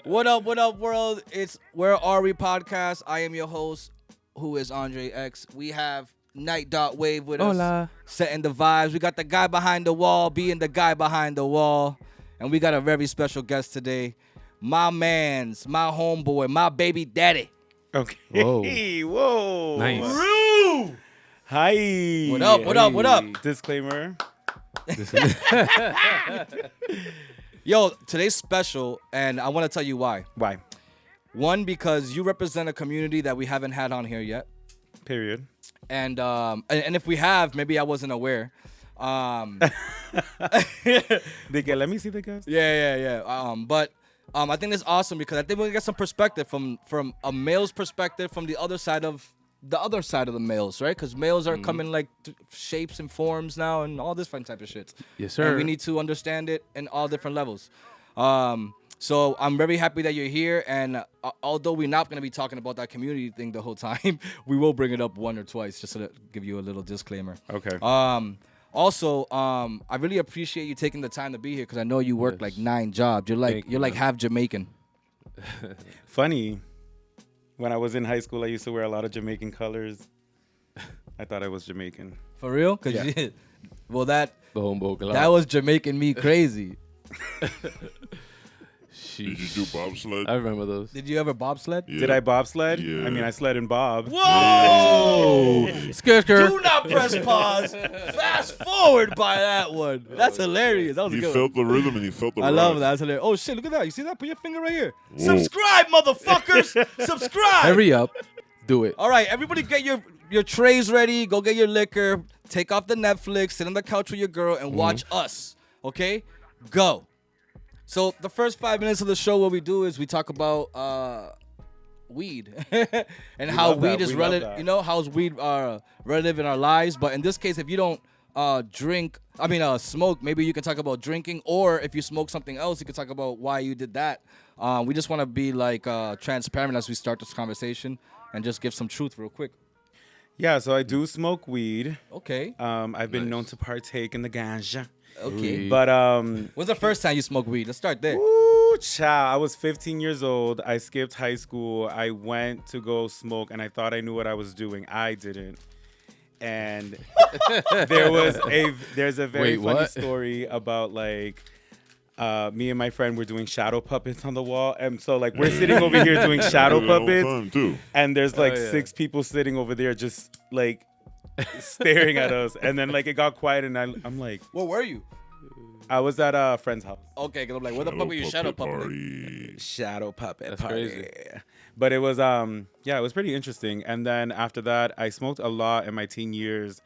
What up, world? It's Where Are We podcast. I am your host, who is Andre X. We have Knight.wav with us, Hola. setting the vibes. We got the guy behind the wall, being the guy behind the wall. And we got a very special guest today. My mans, my homeboy, my baby daddy. Okay. Whoa. Nice. Rue! Hi. What up, what up, what up? Disclaimer. Yo, today's special, and I want to tell you why. Why? One, because you represent a community that we haven't had on here yet. Period. And if we have, maybe I wasn't aware. Let me see the guest. Yeah. But I think it's awesome because I think we get some perspective from a male's perspective from the other side of the males, right? Because males are coming like shapes and forms now and all this fun type of shit. Yes, sir. And we need to understand it in all different levels. So I'm very happy that you're here. And although we're not going to be talking about that community thing the whole time, we will bring it up one or twice just to give you a little disclaimer. Okay. Also, I really appreciate you taking the time to be here because I know you work like 9 jobs. You're like half Jamaican. Funny. When I was in high school, I used to wear a lot of Jamaican colors. I thought I was Jamaican. For real? Cause Yeah. Well, that That was Jamaican me crazy. Did you do bobsled? I remember those. Did you ever bobsled? Yeah. Did I bobsled? Yeah. I mean, I sled and bob. Whoa! Skirt. Do not press pause. Fast forward by that one. That's hilarious. That was a He good felt the rhythm and he felt the I love ride. that. That's hilarious. Oh shit! Look at that. You see that? Put your finger right here. Whoa. Subscribe, motherfuckers. Subscribe. Hurry up. Do it. All right, everybody, get your trays ready. Go get your liquor. Take off the Netflix. Sit on the couch with your girl and watch us. Okay, go. So the first 5 minutes of the show, what we do is we talk about weed and how love that. weed is We love relative. that. You know, how's weed relative in our lives. But in this case, if you don't smoke, maybe you can talk about drinking. Or if you smoke something else, you can talk about why you did that. We just want to be like transparent as we start this conversation and just give some truth real quick. Yeah, so I do smoke weed. Okay. I've been known to partake in the ganja. Okay. But When's the first time you smoked weed? Let's start there. ooh, child, I was 15 years old. I skipped high school. I went to go smoke, and I thought I knew what I was doing. I didn't. And there's a very Wait, funny what? story about like me and my friend were doing shadow puppets on the wall, and so like we're sitting over here doing shadow Do that all the puppets, time, too. and there's like yeah. 6 people sitting over there just like staring at us, and then like it got quiet, and I'm like, Where were you? I was at a friend's house. Okay, because I'm like, where the fuck were you shadow puppet? party. Shadow puppet That's party. crazy. But it was it was pretty interesting. And then after that, I smoked a lot in my teen years.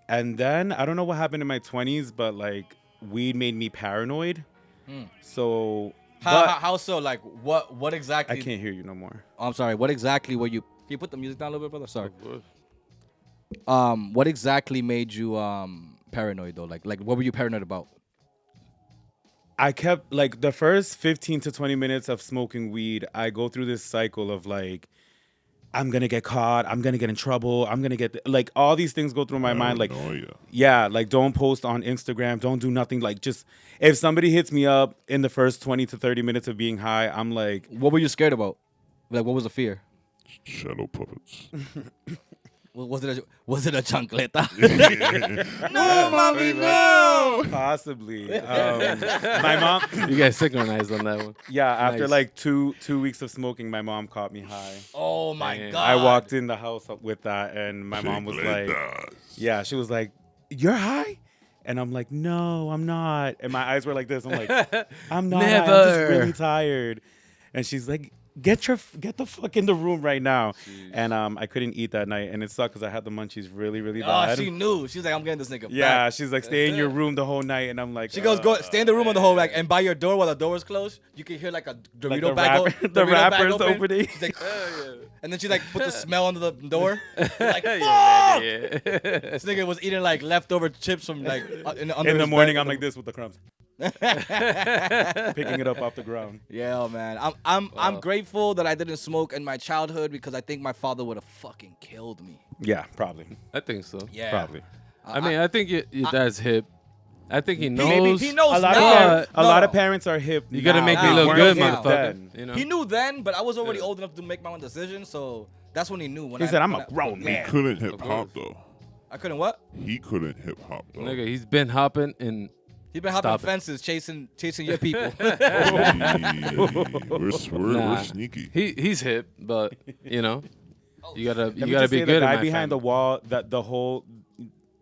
And then I don't know what happened in my 20s, but like weed made me paranoid. So How so? Like, what exactly? I can't hear you no more. Oh, I'm sorry. What exactly were you? Can you put the music down a little bit, brother? Sorry. What exactly made you paranoid though? Like what were you paranoid about? I kept like the first 15 to 20 minutes of smoking weed, I go through this cycle of like, I'm going to get caught. I'm going to get in trouble. I'm going to get like all these things go through my mind. Like, yeah, like don't post on Instagram. Don't do nothing. Like just if somebody hits me up in the first 20 to 30 minutes of being high, I'm like, What were you scared about? Like, what was the fear? Shadow puppets. Was it a chancleta? No, mommy, no. possibly. My mom, You guys synchronized on that one. yeah, after Nice. like two weeks of smoking, my mom caught me high. Oh my Damn. god! I walked in the house with that, and my mom was like, yeah, she was like, "You're high?" And I'm like, "No, I'm not." And my eyes were like this. I'm like, "I'm not. I'm just Never. really tired." And she's like, Get the fuck in the room right now." And I couldn't eat that night, and it sucked because I had the munchies really, really Oh, bad. she knew. She was like, I'm getting this nigga Yeah, back. she's like, "Stay in your room the whole night," and I'm like, She goes, go stay in the room on the whole rack, and by your door while the door is closed, you can hear like a Dorito Like the bag. rapper- the Dorito bag rappers open. opening. She's like, and then she like put the smell under the door. You're like, fuck! Yeah. This nigga was eating like leftover chips from like under In the his morning, bed. I'm like this with the crumbs, picking it up off the ground. Yeah, man. I'm grateful that I didn't smoke in my childhood because I think my father would have fucking killed me. Yeah, probably. I think so. Yeah, Probably. I mean, I think your dad's hip. I think he Maybe knows. he knows A lot now. of a lot of parents are hip. You gotta now. make me Nah, look weren't good, hip motherfucker. then. You know. He knew then, but I was already Yeah. old enough to make my own decision, so that's when he knew. When He I, said, "I'm when a grown He man." couldn't hip hop course. though. I couldn't what? He couldn't hip hop though. Nigga, he's been hopping and He's been hopping Stop it. fences, chasing your people. Hey, we're Nah. sneaky. he's hip, but you know, you gotta Let me be just say, good. the in guy my behind the family. wall, that the whole,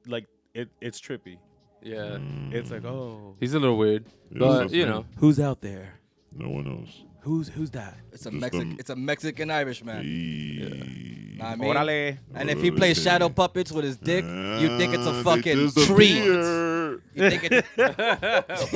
like it's trippy. Yeah, It's like, oh, he's a little weird, Yeah, but that's you me. know, who's out there? No one knows. Who's that? It's a Just Mexican. them- It's a Mexican Irish man. Hey. Know what I mean? Orale. And if he plays shadow puppets with his dick, you think it's a They fucking disappear. tree. You think it's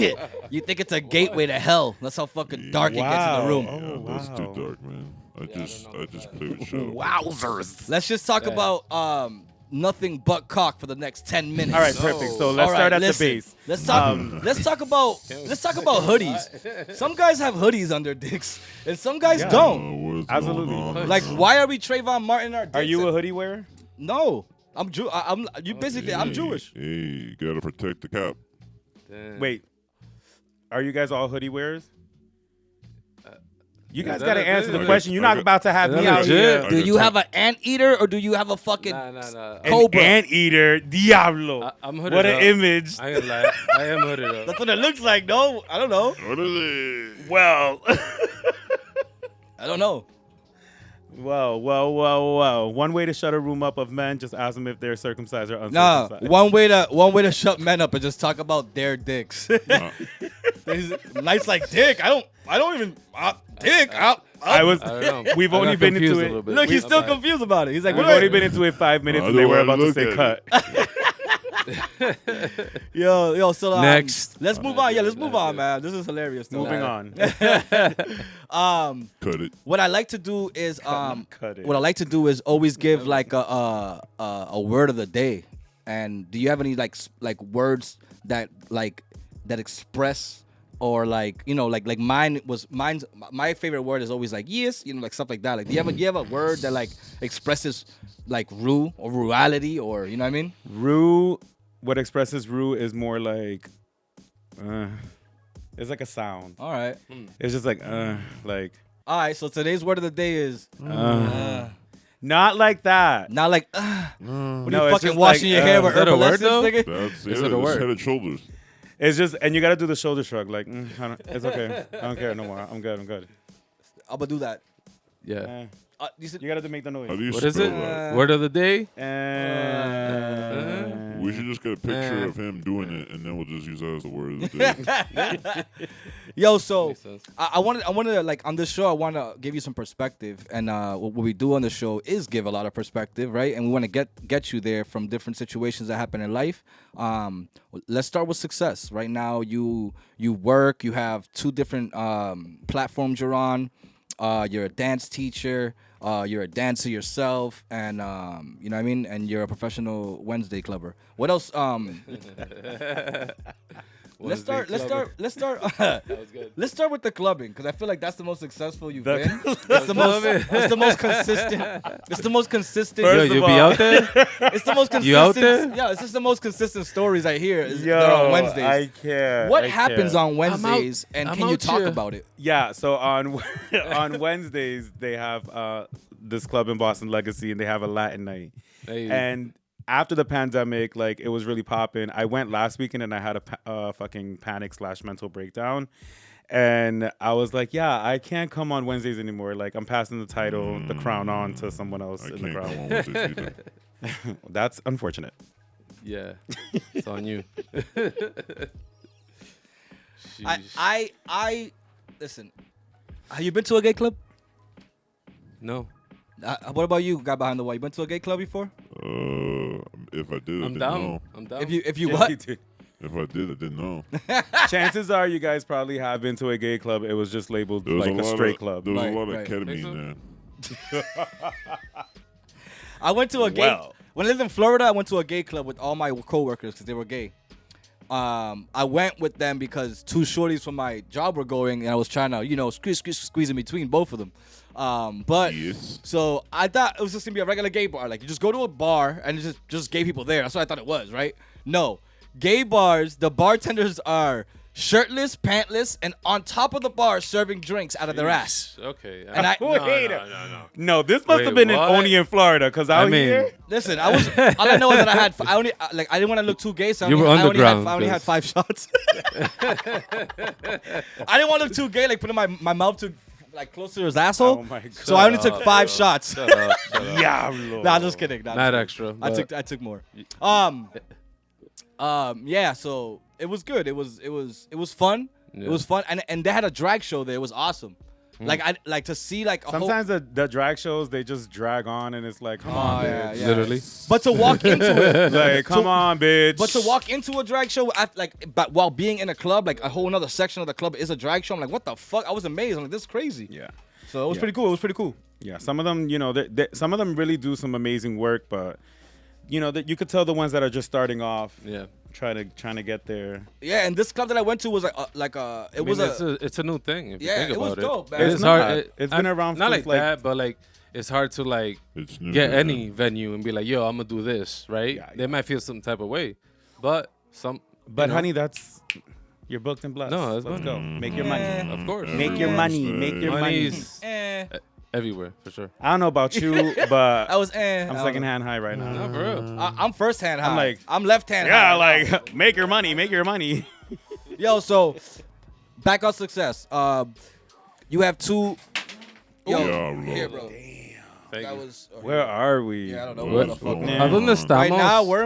you think it's a gateway to hell. That's how fucking dark it gets in the room. Oh, Yeah, that's wow. too dark, man. I just play with shadow. Wowzers! Let's just talk Yeah. about nothing but cock for the next 10 minutes. All right, perfect. So All let's All start right, at listen. the base. Let's talk. Let's talk about hoodies. Some guys have hoodies on their dicks, and some guys Yeah. don't. What's Absolutely. going on? Like, why are we Trayvon Martin our dicks? Are you a hoodie wearer? No, I'm Jew. I'm you basically. I'm Hey, Jewish. Hey, you gotta protect the cap. damn. Wait, are you guys all hoodie wearers? You guys that gotta a answer the thing? question. You're not about to have Is me that out legit? here. I Do got you time. have an anteater or do you have a fucking Nah. An Cobra. anteater, Diablo. I'm hooded What an up. image. I ain't lie. I am hooded up. That's what it looks like. No, I don't know. What is it? Well, I don't know. well. One way to shut a room up of men, just ask them if they're circumcised or Nah, uncircumcised. one way to shut men up and just talk about their dicks. Nice like dick. I don't even dick. I was. I don't know. We've I only got been confused into a it. little bit. Look, he's still Okay. confused about it. He's like, We've what? only been into it 5 minutes, I and they don't were wanna about to look say at cut. Yo, so Next. let's move on. Yeah, let's move on, man. This is hilarious. Though. Moving on. Cut it. What I like to do is Cut it. what I like to do is always give like a word of the day. And do you have any like words that express or like mine's my favorite word is always like yes, like stuff like that. Like do you have a word that like expresses like Rue or rurality or you know what I mean? Rue, what expresses Rue is more like, it's like a sound. All right. It's just like. All right, so today's word of the day is Not like that. not like what No, are you it's fucking just washing like, your hair with is that a word, Herbal though? Essence, nigga? That's Is it. it a It's word? head and shoulders. It's just, and you gotta do the shoulder shrug, like, it's okay. I don't care no more. I'm good. I'm gonna do that. Yeah. You said, You gotta make the How do noise. you What spell is it? that? Word of the day? We should just get a picture of him doing it, and then we'll just use that as the word of the day. yo, so Makes sense. I wanted to like on this show I want to give you some perspective, and what we do on the show is give a lot of perspective, right? And we want to get you there from different situations that happen in life. Let's start with success. Right now, you work, you have 2 different platforms you're on. You're a dance teacher. You're a dancer yourself, and you know what I mean. And you're a professional Wednesday clubber. What else? Let's start. Let's start. Let's start with the clubbing because I feel like that's the most successful you've been. It's the most. It's the most consistent. It's the most consistent. Yo, First you of be all- out there? It's the most consistent. You out there? Yeah, it's just the most consistent stories I hear. Is Yo, they're on Wednesdays. I can't. What I happens can't. on Wednesdays, and I'm can you out talk here. about it? Yeah, so on on Wednesdays they have this club in Boston, Legacy, and they have a Latin night. Hey. And after the pandemic, like it was really popping. I went last weekend and I had a fucking panic / mental breakdown. And I was like, yeah, I can't come on Wednesdays anymore. Like I'm passing the title, the crown on to someone else I in the can't crowd. come on with this either. That's unfortunate. Yeah. It's on you. I listen. Have you been to a gay club? No. What about you, guy behind the wall? You been to a gay club before? If I did, I I'm didn't down. know. I'm down. If you what? If I did, I didn't know. Chances are you guys probably have been to a gay club. It was just labeled There was like a lot straight of, club. There was Right, a lot of right. ketamine Think there. I went to a gay. Well. When I lived in Florida, I went to a gay club with all my coworkers because they were gay. I went with them because 2 shorties from my job were going, and I was trying to, squeeze in between both of them. But Yes. so I thought it was just gonna be a regular gay bar. Like you just go to a bar and it's just gay people there. That's what I thought it was, right? No, gay bars, the bartenders are shirtless, pantless, and on top of the bar serving drinks out of their ass. Okay. And I- no. No, this must Wait, have been what? only in Florida, because out mean- here. Listen, all I know is that I didn't want to look too gay, so You were underground, I only had 5 shots. I didn't want to look too gay, like putting my mouth too like close to his asshole. Oh my God. So I only took 5 shots. Shut up. Yeah, Nah, just kidding. Nah, Not just kidding. extra. I took more. Yeah. So it was good. It was fun. Yeah. It was fun, and they had a drag show there. It was awesome. Like I like to see like a Sometimes the drag shows, they just drag on, and it's like, come on, yeah, bitch. yeah. Literally. But to walk into it, Like, come on, bitch. but to walk into a drag show, but while being in a club, like a whole another section of the club is a drag show. I'm like, what the fuck? I was amazed. I'm like, this is crazy. Yeah. So it was Yeah. pretty cool. It was pretty cool. Yeah, some of them, some of them really do some amazing work, but that you could tell the ones that are just starting off, Yeah. trying to get there. Yeah, and this club that I went to was It's a new thing. If you Yeah, think it was about dope, it. man. It's It's hard. not. It's been around Not since, like like- that, but like it's hard to like It's new. get yeah. any venue and be like, yo, I'm gonna do this, right? Yeah, They might feel some type of way, but But you know, honey, you're booked and blessed. No, that's Let's fine. go. Make your money. Yeah. of course, Make your money. Make your money. money's eh. everywhere for sure. I don't know about you, but I was eh. I'm secondhand high right now. No, for real. I'm first hand high. I'm like- I'm left hand Yeah, high. like make your money. Make your money. Yo, so back on success. You have 2. Yo, Yeah, here, bro. bro. Thank That you. was. Where are we? Yeah, I don't know What? where the fuck. Yeah. ¿A dónde estamos? Right now we're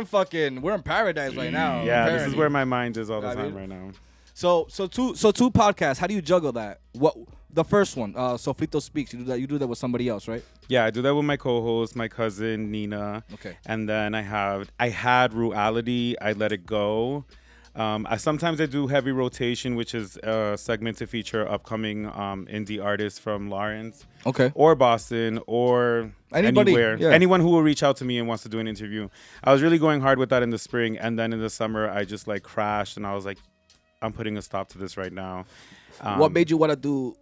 in paradise right now. Yeah, this is apparently. where my mind is all the I time mean- right now. So two podcasts. How do you juggle that? What the first one? Sofrito Speaks. You do that with somebody else, right? Yeah, I do that with my co-host, my cousin Nina. Okay. And then I had Reality. I let it go. Sometimes I do heavy rotation, which is a segment to feature upcoming indie artists from Lawrence Okay. or Boston or Anybody, anywhere. yeah. Anyone who will reach out to me and wants to do an interview. I was really going hard with that in the spring, and then in the summer I just like crashed, and I was like, I'm putting a stop to this right now. What made you want to do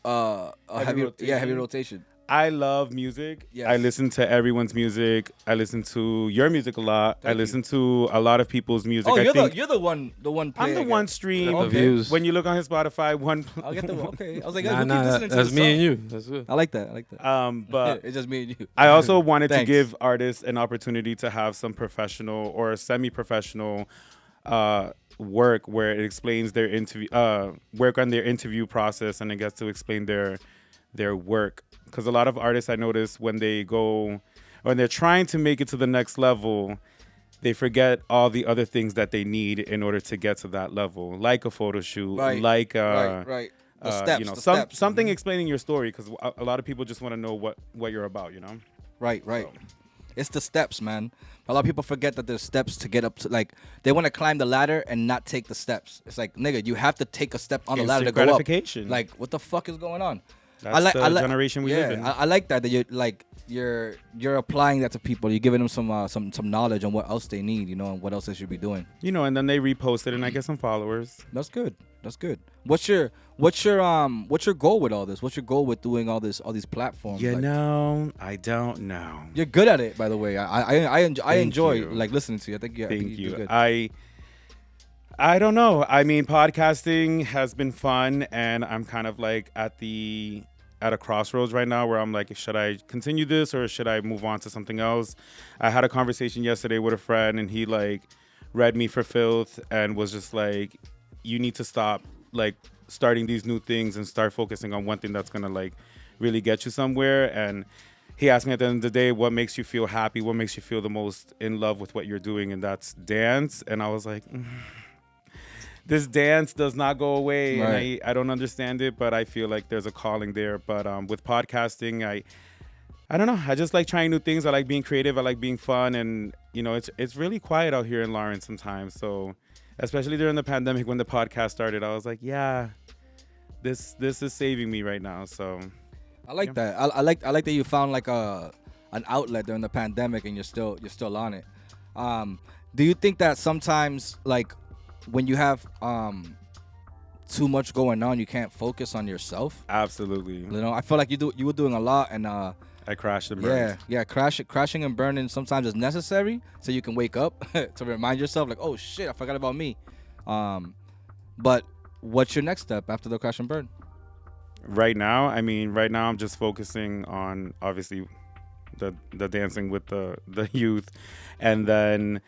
a heavy rotation? rotation? I love music. Yes. I listen to everyone's music. I listen to your music a lot. I Thank you. listen to a lot of people's music. Oh, I you're think the one I'm player, the I one guess. stream. The Okay. views. When you look on his Spotify, one. I'll get the okay. I was like, Nah, who keeps listening to that's this me song? and you. That's good. I like that. But it's just me and you. I also wanted to Thanks. give artists an opportunity to have some professional or semi-professional work where it explains their work on their interview process, and it gets to explain their work. Because a lot of artists I notice when they're trying to make it to the next level, they forget all the other things that they need in order to get to that level, like a photo shoot, Right. like right. The steps. The steps. something explaining your story. Because a lot of people just want to know what you're about, you know. Right. It's the steps, man. A lot of people forget that there's steps to get up to. Like they want to climb the ladder and not take the steps. It's like, nigga, you have to take a step on the ladder to Instant go up. gratification. Like, what the fuck is going on? That's the generation we live in. I like that you're applying that to people. You're giving them some knowledge on what else they need, and what else they should be doing. And then they repost it, and I get some followers. That's good. What's your goal with all this? What's your goal with doing all these platforms? You Like, know, I don't know. you're good at it, by the way. I enjoy you. like listening to you. I think Thank do you. good. I don't know. I mean, podcasting has been fun, and I'm kind of like at a crossroads right now where I'm like, should I continue this or should I move on to something else? I had a conversation yesterday with a friend, and he like read me for filth and was just like, you need to stop like starting these new things and start focusing on one thing that's gonna like really get you somewhere. And he asked me at the end of the day, what makes you feel happy? What makes you feel the most in love with what you're doing? And that's dance. And I was like, this dance does not go away. Right. And I don't understand it, but I feel like there's a calling there. But with podcasting, I don't know. I just like trying new things. I like being creative. I like being fun. And, it's really quiet out here in Lawrence sometimes. So especially during the pandemic when the podcast started, I was like, yeah, this is saving me right now. So I like that. I like that you found like an outlet during the pandemic and you're still on it. Do you think that sometimes like when you have too much going on, you can't focus on yourself? absolutely. I feel like you were doing a lot, and I crashed and burned. Yeah. Crashing and burning sometimes is necessary so you can wake up to remind yourself, like, oh shit, I forgot about me. But what's your next step after the crash and burn? Right now I'm just focusing on obviously the dancing with the youth, and then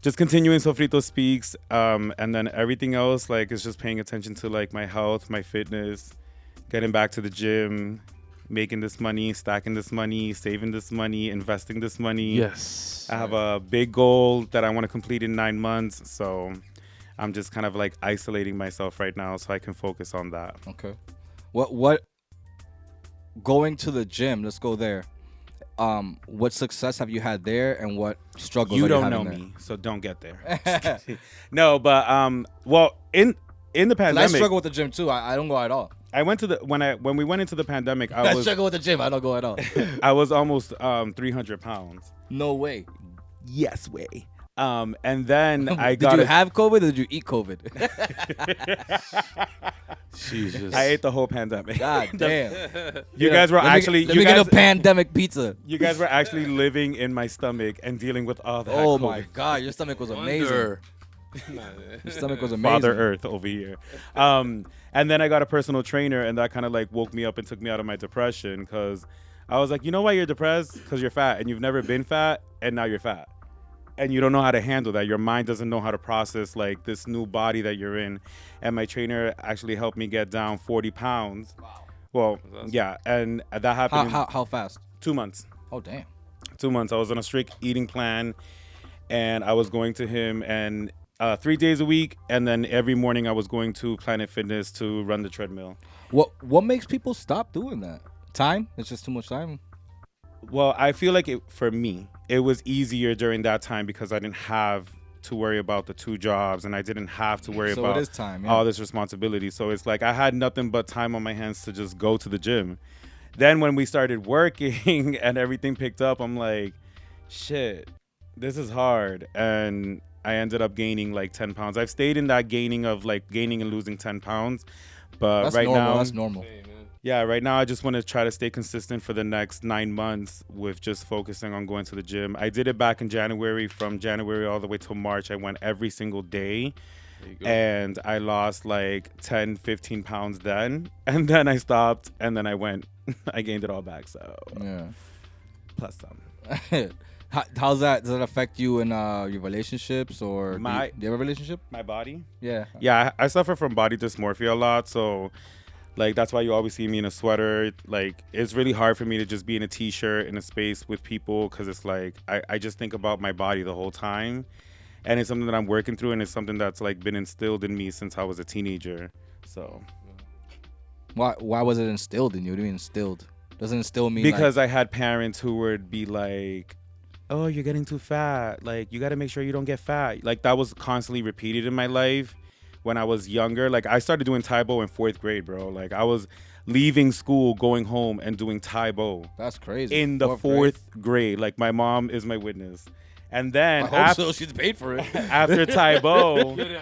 just continuing Sofrito Speaks, and then everything else like is just paying attention to like my health, my fitness, getting back to the gym, making this money, stacking this money, saving this money, investing this money. Yes. I have a big goal that I want to complete in 9 months, so I'm just kind of like isolating myself right now so I can focus on that. Okay. What going to the gym, let's go there. What success have you had there, and what struggles You are don't you know having me, so don't get there. No, but well, in the there? I pandemic, struggle with the gym too. I don't go at all. I went to the when we went into the pandemic, I I was struggle with the gym. I don't go at all. I was almost 300 pounds. No way. Yes way. And then I Did got you have COVID or did you eat COVID? Jesus. I ate the whole pandemic. God damn. You guys were actually Let me get a pandemic pizza. you guys were actually living in my stomach and dealing with all that. Oh COVID. my God, your stomach was amazing. Wonder. Your stomach was amazing. Father Earth over here. And then I got a personal trainer, and that kind of like woke me up and took me out of my depression, because I was like, you know why you're depressed? Because you're fat, and you've never been fat, and now you're fat. And you don't know how to handle that. Your mind doesn't know how to process like this new body that you're in. And my trainer actually helped me get down 40 pounds. Wow. Well, yeah, and that happened How fast? in 2 months. Oh damn. 2 months. I was on a strict eating plan, and I was going to him and 3 days a week, and then every morning I was going to Planet Fitness to run the treadmill. What makes people stop doing that? Time? It's just too much time. Well, I feel like for me, it was easier during that time because I didn't have to worry about the 2 jobs, and I didn't have to worry So about it is time, yeah. all this responsibility. So it's like I had nothing but time on my hands to just go to the gym. Then when we started working and everything picked up, I'm like, shit, this is hard. And I ended up gaining like 10 pounds. I've stayed in that gaining and losing 10 pounds. But That's right normal. now, That's normal. yeah, right now I just want to try to stay consistent for the next 9 months with just focusing on going to the gym. I did it back in January. From January all the way till March, I went every single day. And I lost like 10, 15 pounds then. And then I stopped, and then I went. I gained it all back, so Yeah. plus some. How's that? Does that affect you in your relationships, or do you have a relationship? My body? Yeah. Yeah, I suffer from body dysmorphia a lot, so like that's why you always see me in a sweater. Like it's really hard for me to just be in a t-shirt in a space with people, because it's like I just think about my body the whole time, and it's something that I'm working through, and it's something that's like been instilled in me since I was a teenager. So Why was it instilled in you? What do you mean instilled? Doesn't instill mean because I had parents who would be like, oh, you're getting too fat. Like, you got to make sure you don't get fat. Like, that was constantly repeated in my life when I was younger. Like, I started doing Taebo in 4th grade, bro. Like, I was leaving school, going home, and doing Taebo. That's crazy. In the 4th grade. Like, my mom is my witness. And then I hope so. She's paid for it. after Taebo,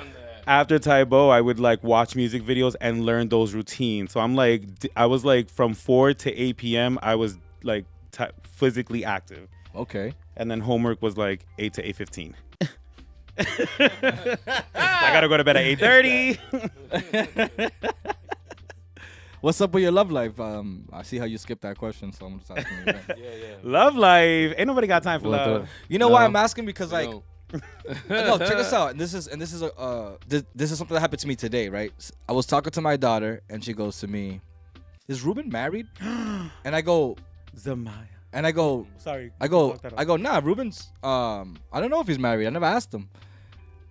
I would like watch music videos and learn those routines. So I was like from 4 to 8 p.m. I was like physically active. Okay. And then homework was like 8 to 8:15. I gotta go to bed at 8:30. What's up with your love life? I see how you skipped that question, so I'm just asking you that. Love life. Ain't nobody got time for love. You know why I'm asking? Because like, No. no, check this out. This is something that happened to me today, right? I was talking to my daughter, and she goes to me, "Is Ruben married?" And I go, Zamaya. and I go, Sorry. I go, nah, Ruben's. I don't know if he's married. I never asked him.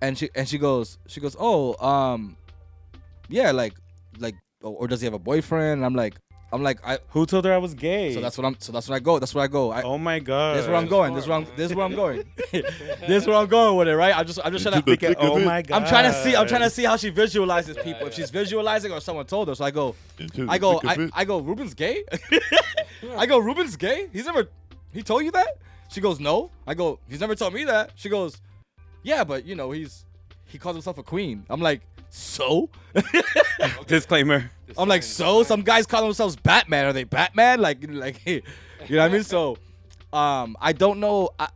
And she goes, oh, yeah, like, or does he have a boyfriend? And I'm like, Who told her I was gay? so that's what I go. Oh my god. This is where I'm going. This is where I'm going. This is where I'm going with it, right? I'm just trying to Into the thick of Oh it. my god. I'm trying to see how she visualizes people. If she's visualizing or someone told her. So I go, Into the I go, thick of it. I go, Ruben's gay? I go, Ruben's gay? He told you that? She goes, no. I go, he's never told me that. She goes, yeah, but you know, he calls himself a queen. I'm like, so? Disclaimer. I'm like, so? Some guys call themselves Batman. Are they Batman? Like, you know what I mean? So, I don't know. I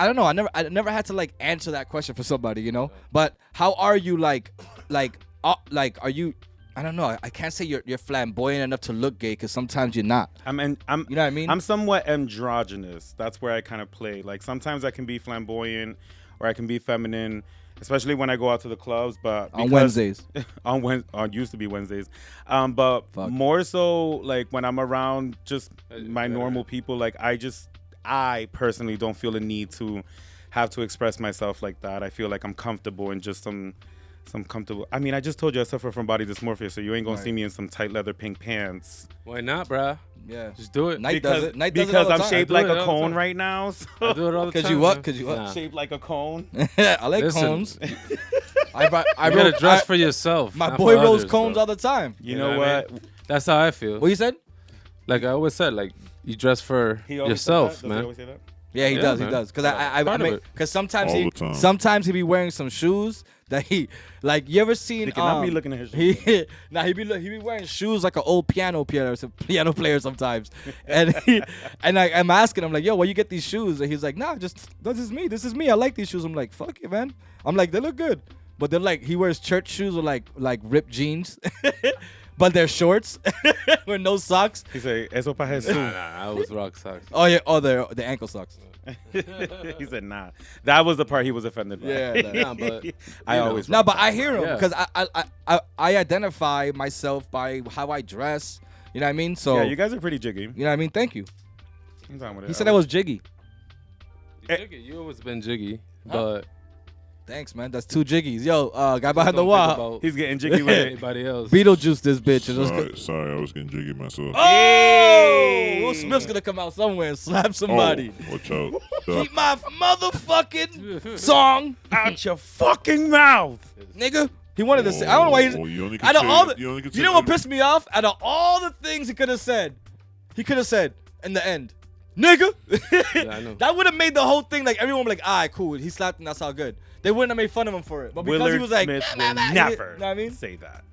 don't know. I never had to like answer that question for somebody, you know. But how are you like, are you? I don't know. I can't say you're flamboyant enough to look gay because sometimes you're not. I'm You know what I mean? I'm somewhat androgynous. That's where I kind of play. Like sometimes I can be flamboyant or I can be feminine, especially when I go out to the clubs. But on Wednesdays. on used to be Wednesdays. But Fuck. more so like when I'm around just my normal people, like I personally don't feel the need to have to express myself like that. I feel like I'm comfortable in just some comfortable. I mean, I just told you I suffer from body dysmorphia, so you ain't gonna see me in some tight leather pink pants. Why not, bruh? Yeah. Just do it. Night does it. Night does it Because all the I'm time. shaped I do like it a all the cone time. right now. So. I do it all the time. Cause you what? man. Cause you what? Nah. Shaped like a cone. I like Listen, cones. You I gotta dress for yourself. my not boy for rolls others, cones bro. all the time. You know what? That's how I feel. What you said? Like I always said, like you dress for He always said yourself, that? Does he man. always say that? Yeah, he Yeah, does. man. He does. Cause I Part of mean, it. cause sometimes All the time. sometimes he be wearing some shoes that he like. You ever seen? He cannot be looking at his shoes. he be wearing shoes like an old piano player sometimes. And I'm asking him like, yo, where you get these shoes? And he's like, nah, just this is me. This is me. I like these shoes. I'm like, fuck it, man. I'm like, they look good. But they're like, he wears church shoes with like ripped jeans. But they're shorts with no socks. He said, "Eso pa Jesus." Nah, I was rock socks. Oh yeah, they're the ankle socks. He said, "Nah." That was the part he was offended by. Yeah, Nah, but I always. No, but I hear him Yeah. because I identify myself by how I dress. You know what I mean? So Yeah, you guys are pretty jiggy. you know what I mean? Thank you. I'm down with it. He said I was jiggy. You always been jiggy, but Thanks, man. That's two jiggies. Yo, guy behind the don't think wall. about He's getting jiggy with it. anybody else. Beetlejuice this bitch. It was Sorry, I was getting jiggy myself. oh, Will Smith's gonna come out somewhere and slap somebody. Oh, watch out. Keep my motherfucking song, Out your fucking mouth. nigga. He wanted to say. I don't know why he's. You only can Out of say- all the, you only can you say know what that- pissed me off? Out of all the things he could have said in the end, nigga. Yeah, I know. That would have made the whole thing like everyone would be like, all right, cool. He slapped him. That's all good. They wouldn't have made fun of him for it. But because Willard he was like, Smith nah, will nah, nah, never you know what I mean? say that.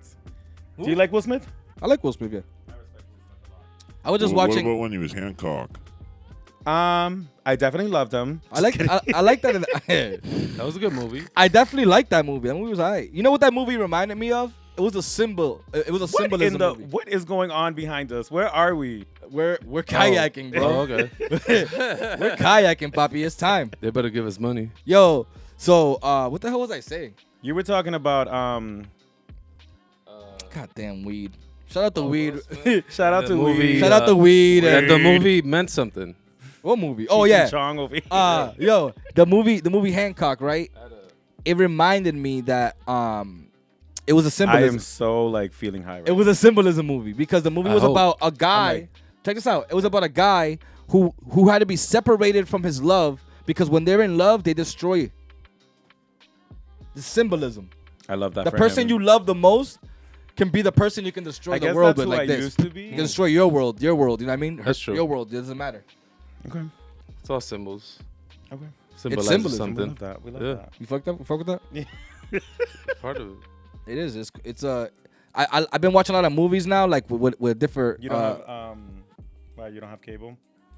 Who? Do you like Will Smith? I like Will Smith. Yeah. I was just What watching. about when he was Hancock? I definitely loved him. I like that. That was a good movie. I definitely liked that movie. That movie was alright. You know what that movie reminded me of? It was a symbol. It was a symbolism movie. What is going on behind us? Where are we? We're kayaking, bro. Oh, okay. We're kayaking, Papi. It's time. They better give us money. Yo, so what the hell was I saying? You were talking about Goddamn weed. Shout out the weed. shout out The to movie, Weed. Shout out the weed. That and- the movie meant something. What movie? Oh yeah. Chong over here. Yo, the movie Hancock, right? It reminded me that it was a I symbolism. am so like feeling high right It was a symbolism movie because the movie I was hope. about a guy. like- Check this out. It was about a guy who had to be separated from his love because when they're in love, they destroy it. The symbolism. I love that. The for person him. you love the most can be the person you can destroy I the guess world that's with who like I this. used to be. You can destroy your world. You know what I mean? That's true. Your world. It doesn't matter. Okay. It's all symbols. Okay. Symbolizes symbolism. We something. love that. We love Yeah. that. You fucked up? Fuck with that? Part of it. It is. It's I've been watching a lot of movies now, like with different. You don't have well, you don't have cable.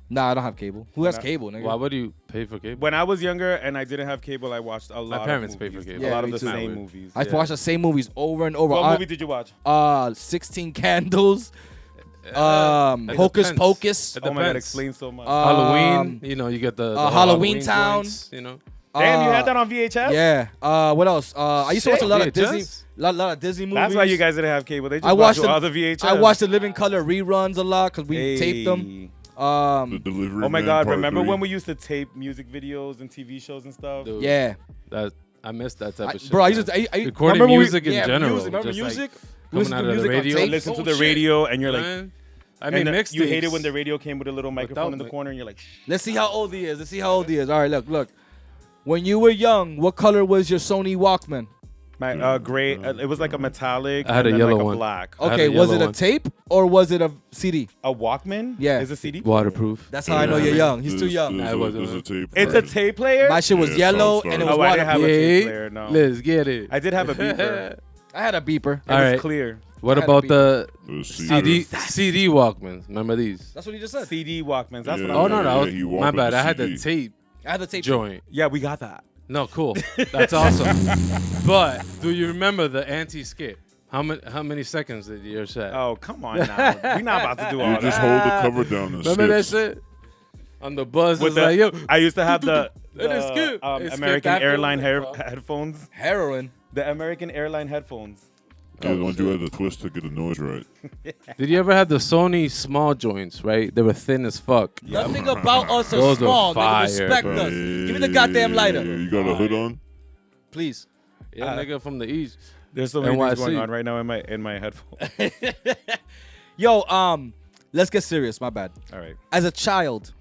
Nah, I don't have cable. Who has Nah. cable, nigga? Why would you pay for cable? When I was younger and I didn't have cable, I watched a lot. parents of paid movies. for cable. A Yeah, lot of me the too. same Weird. movies. I Yeah. watched the same movies over and over. What movie did you watch? 16 Candles. It Hocus depends. Pocus. It Oh my god, depends. explains so much. Halloween, you know, you get the whole Halloween Town. joints, you know. Damn, you had that on VHS? Yeah. What else? I used to watch a lot of VHS? Disney. Lot of Disney movies. That's why you guys didn't have cable. They just I watched all the- the VHS. I watched the Living Color reruns a lot because we Hey. taped them. The Delivery Oh my Man god, Part remember 3? when we used to tape music videos and TV shows and stuff? Dude, Yeah. That I missed that type of shit. Bro, I man. used to. I Recording remember we- music in yeah, general, Music, remember just, like, music? coming Listen to out of the music on radio. tape. Listen to Oh, the shit. radio and you're like, Man, I mean, and mixed you hate it when the radio came with a little microphone in the mi- corner and you're like, Let's see how old he is. All right, look. When you were young, what color was your Sony Walkman? My gray. It was like a metallic. I had and a then yellow like one. a black. I had Okay, a was it yellow a one. tape or was it a CD? A Walkman? Yeah. Is a CD? Waterproof. That's how I know you're young. He's too young. I wasn't. There's a tape. It's a tape player. My shit was Yeah, yellow South and it Star. was Oh, I didn't have waterproof. a tape Yeah, player. No, let's get it. I did have a beeper. I had a beeper. It All was right. clear. What I had about to the It was CD Walkmans? Remember these? That's what he just said. CD Walkmans. That's what Yeah. I'm Oh no, saying. no, Yeah, he walked my with bad. the I had CD. the tape I had the tape. joint. Yeah, we got that. No, cool. That's awesome. But do you remember the anti-skip? How many seconds did yours set? Oh, come on now. We're not about to do all You just that. hold the cover down and Remember that skips. shit? On the buzz, With it's like, yo, I used to have the Let it skip. It skipped American after Airline the fuck. headphones. Heroin. The American Airline headphones. Yeah, the one you had to twist to get the noise right. Did you ever have the Sony small joints, right? They were thin as fuck. Nothing about us are Those were small. fire, Nigga, respect bro. us. Give me the goddamn lighter. You got a hood on? Please. Yeah, nigga from the east. There's so many things NYC. going on right now in my headphones. Yo, let's get serious. My bad. All right. As a child,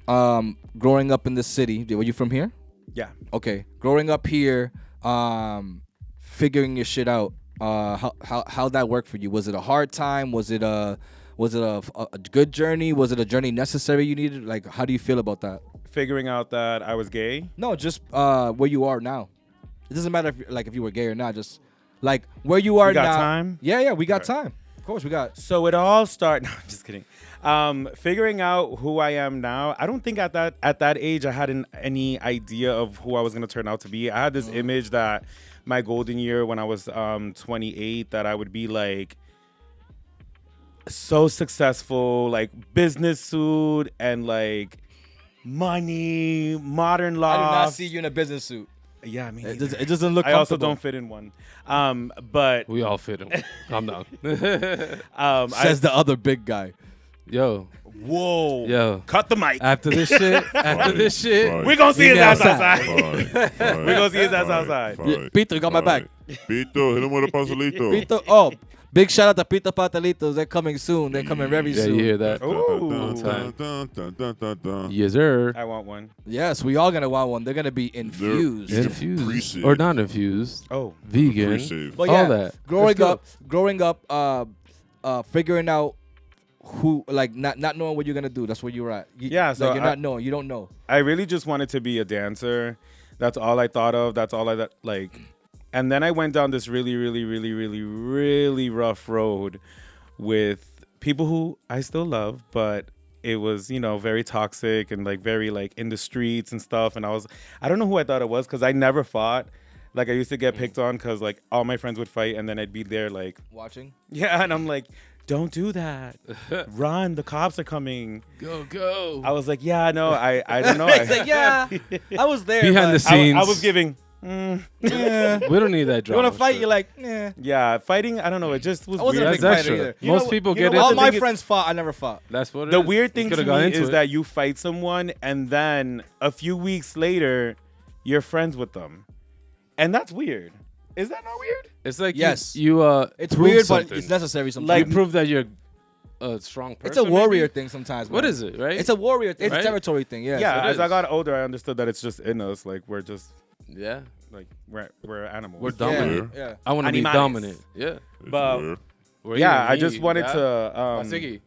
growing up in the city, were you from here? Yeah. Okay. Growing up here, figuring your shit out. How'd that work for you? Was it a hard time? Was it a good journey? Was it a journey necessary you needed? Like, how do you feel about that? Figuring out that I was gay. No, just where you are now. It doesn't matter if you were gay or not. Just like where you are We got now. time? Yeah, we got time. Of course, we got. So it all started. No, just kidding. Figuring out who I am now. I don't think at that age I had any idea of who I was gonna turn out to be. I had this image that my golden year when I was 28 that I would be like so successful, like business suit and like money, modern law. I do not see you in a business suit. Yeah, I mean, It doesn't look. I also comfortable. don't fit in one. But We all fit him. Calm down. Says the other big guy. Yo, whoa, yo. cut the mic. After this shit, Fine. We're gonna see his me ass outside. outside. Fine. We gonna see his ass outside. Fine. Pito, you got my back. Pito, hit him with a pastelito. Pito, oh, big shout out to Pito Patalitos. They're coming soon. They're coming very Yeah, soon. you hear that? Ooh. Yes, sir. I want one. Yes, we all gonna want one. They're gonna be infused. Pre-saved. Infused or not infused? Oh, Vegan. Pre-saved. But all yeah, that. growing up, figuring out who, like, not knowing what you're gonna do. That's where you're at. Yeah, so like, you're not knowing. You don't know. I really just wanted to be a dancer. That's all I thought of. That's all I like. And then I went down this really, really, really, really, really rough road with people who I still love, but it was, very toxic and like very like in the streets and stuff. And I don't know who I thought it was because I never fought. Like I used to get picked on because like all my friends would fight and then I'd be there like, Watching. yeah, and I'm like, don't do that. Run, the cops are coming. Go. I was like, yeah, no, I don't know. He's like, yeah, I was there. Behind the but- scenes. I was giving. Yeah. We don't need that You drama. wanna fight? shit. You're like, yeah. Yeah, fighting. I don't know. It just was I wasn't a weird. big That's fighter extra. either. You Most know- people you get know it. what All the my thing is- friends fought. I never fought. That's what it The is. weird You thing to coulda me got into is it. that you fight someone and then a few weeks later you're friends with them, and that's weird. Is that not weird? It's like Yes. you It's prove weird, something. but it's necessary sometimes. Like, you prove that you're a strong person. it's a warrior maybe? thing sometimes. What man. is it, right? It's a warrior thing. It's Right? a territory thing. Yeah. Yeah. it As I is. got older, I understood that it's just in us. Like we're just Yeah. like we're animals. We're Yeah. dominant. Yeah. I want to be Animales. dominant. Yeah. It's But- rare. Where Yeah, you I and just me, wanted yeah? to. Pasigi.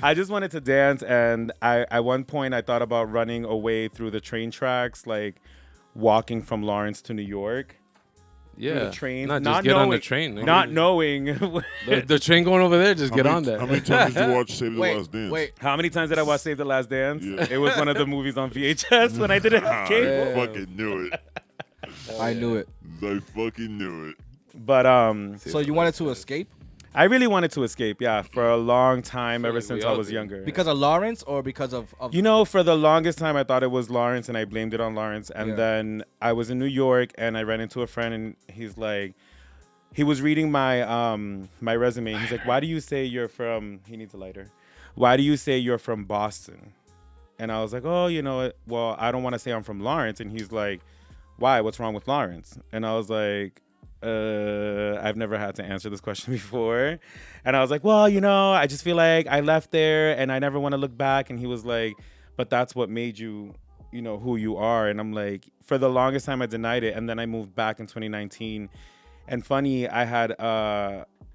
I just wanted to dance, and at one point I thought about running away through the train tracks, like walking from Lawrence to New York. Yeah. The trains, Not just not get on the knowing- train. nigga. Not knowing The train going over there, just How get many- on that. How many times did you watch Save the Wait, Last Dance? wait. how many times did I watch Save the Last Dance. Yeah. It was one of the movies on VHS when I didn't have cable. I fucking knew it. I knew it. I fucking knew it. But So you wanted to escape I really wanted to escape, yeah, for a long time, ever like since we I all was did. younger. because of Lawrence or because of For the longest time, I thought it was Lawrence, and I blamed it on Lawrence. And Yeah. then I was in New York, and I ran into a friend, and he's like, he was reading my my resume. He's like, "Why do you say you're from?" He needs a lighter. Why do you say you're from Boston? And I was like, "Oh, well, I don't want to say I'm from Lawrence." And he's like, "Why? What's wrong with Lawrence?" And I was like, I've never had to answer this question before. And I was like, well, I just feel like I left there and I never want to look back. And he was like, but that's what made you who you are. And I'm like, for the longest time I denied it, and then I moved back in 2019. And funny, I had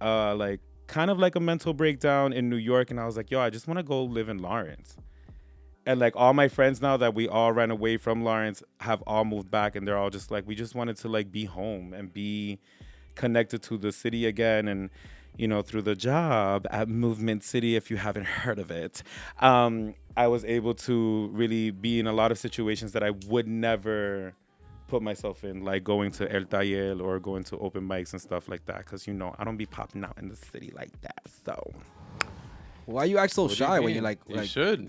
like kind of like a mental breakdown in New York, and I was like, yo, I just want to go live in Lawrence. And like all my friends now that we all ran away from Lawrence have all moved back, and they're all just like, we just wanted to like be home and be connected to the city again. And through the job at Movement City, if you haven't heard of it, I was able to really be in a lot of situations that I would never put myself in, like going to El Taller or going to open mics and stuff like that, because I don't be popping out in the city like that. So Why you act so What do you shy when mean? you're like, You should.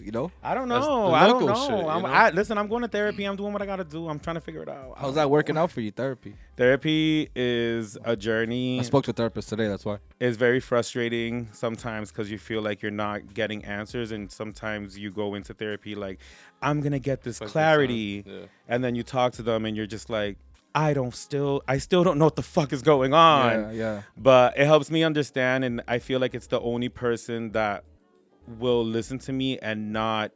I don't That's know. the I don't local know. shit, Listen, I'm going to therapy. I'm doing what I got to do. I'm trying to figure it out. how's that working out for you, therapy? Therapy is a journey. I spoke to a therapist today, that's why. It's very frustrating sometimes because you feel like you're not getting answers, and sometimes you go into therapy like, I'm going to get this clarity, Yeah. and then you talk to them and you're just like, I still don't know what the fuck is going on. Yeah. But it helps me understand, and I feel like it's the only person that will listen to me and not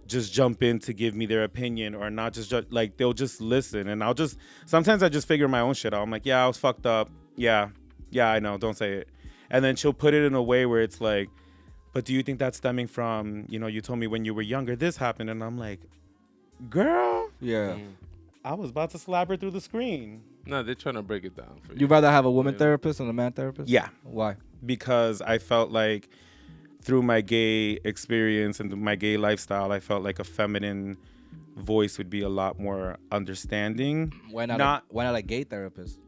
just jump in to give me their opinion, or not just like, they'll just listen. And sometimes I just figure my own shit out. I'm like, yeah, I was fucked up. Yeah, I know, don't say it. And then she'll put it in a way where it's like, but do you think that's stemming from, you told me when you were younger this happened? And I'm like, girl, Yeah. I was about to slap her through the screen. No, they're trying to break it down for you. You'd rather have a woman Yeah. therapist than a man therapist? Yeah, Why? because I felt like through my gay experience and my gay lifestyle, I felt like a feminine voice would be a lot more understanding. Why not a gay therapist?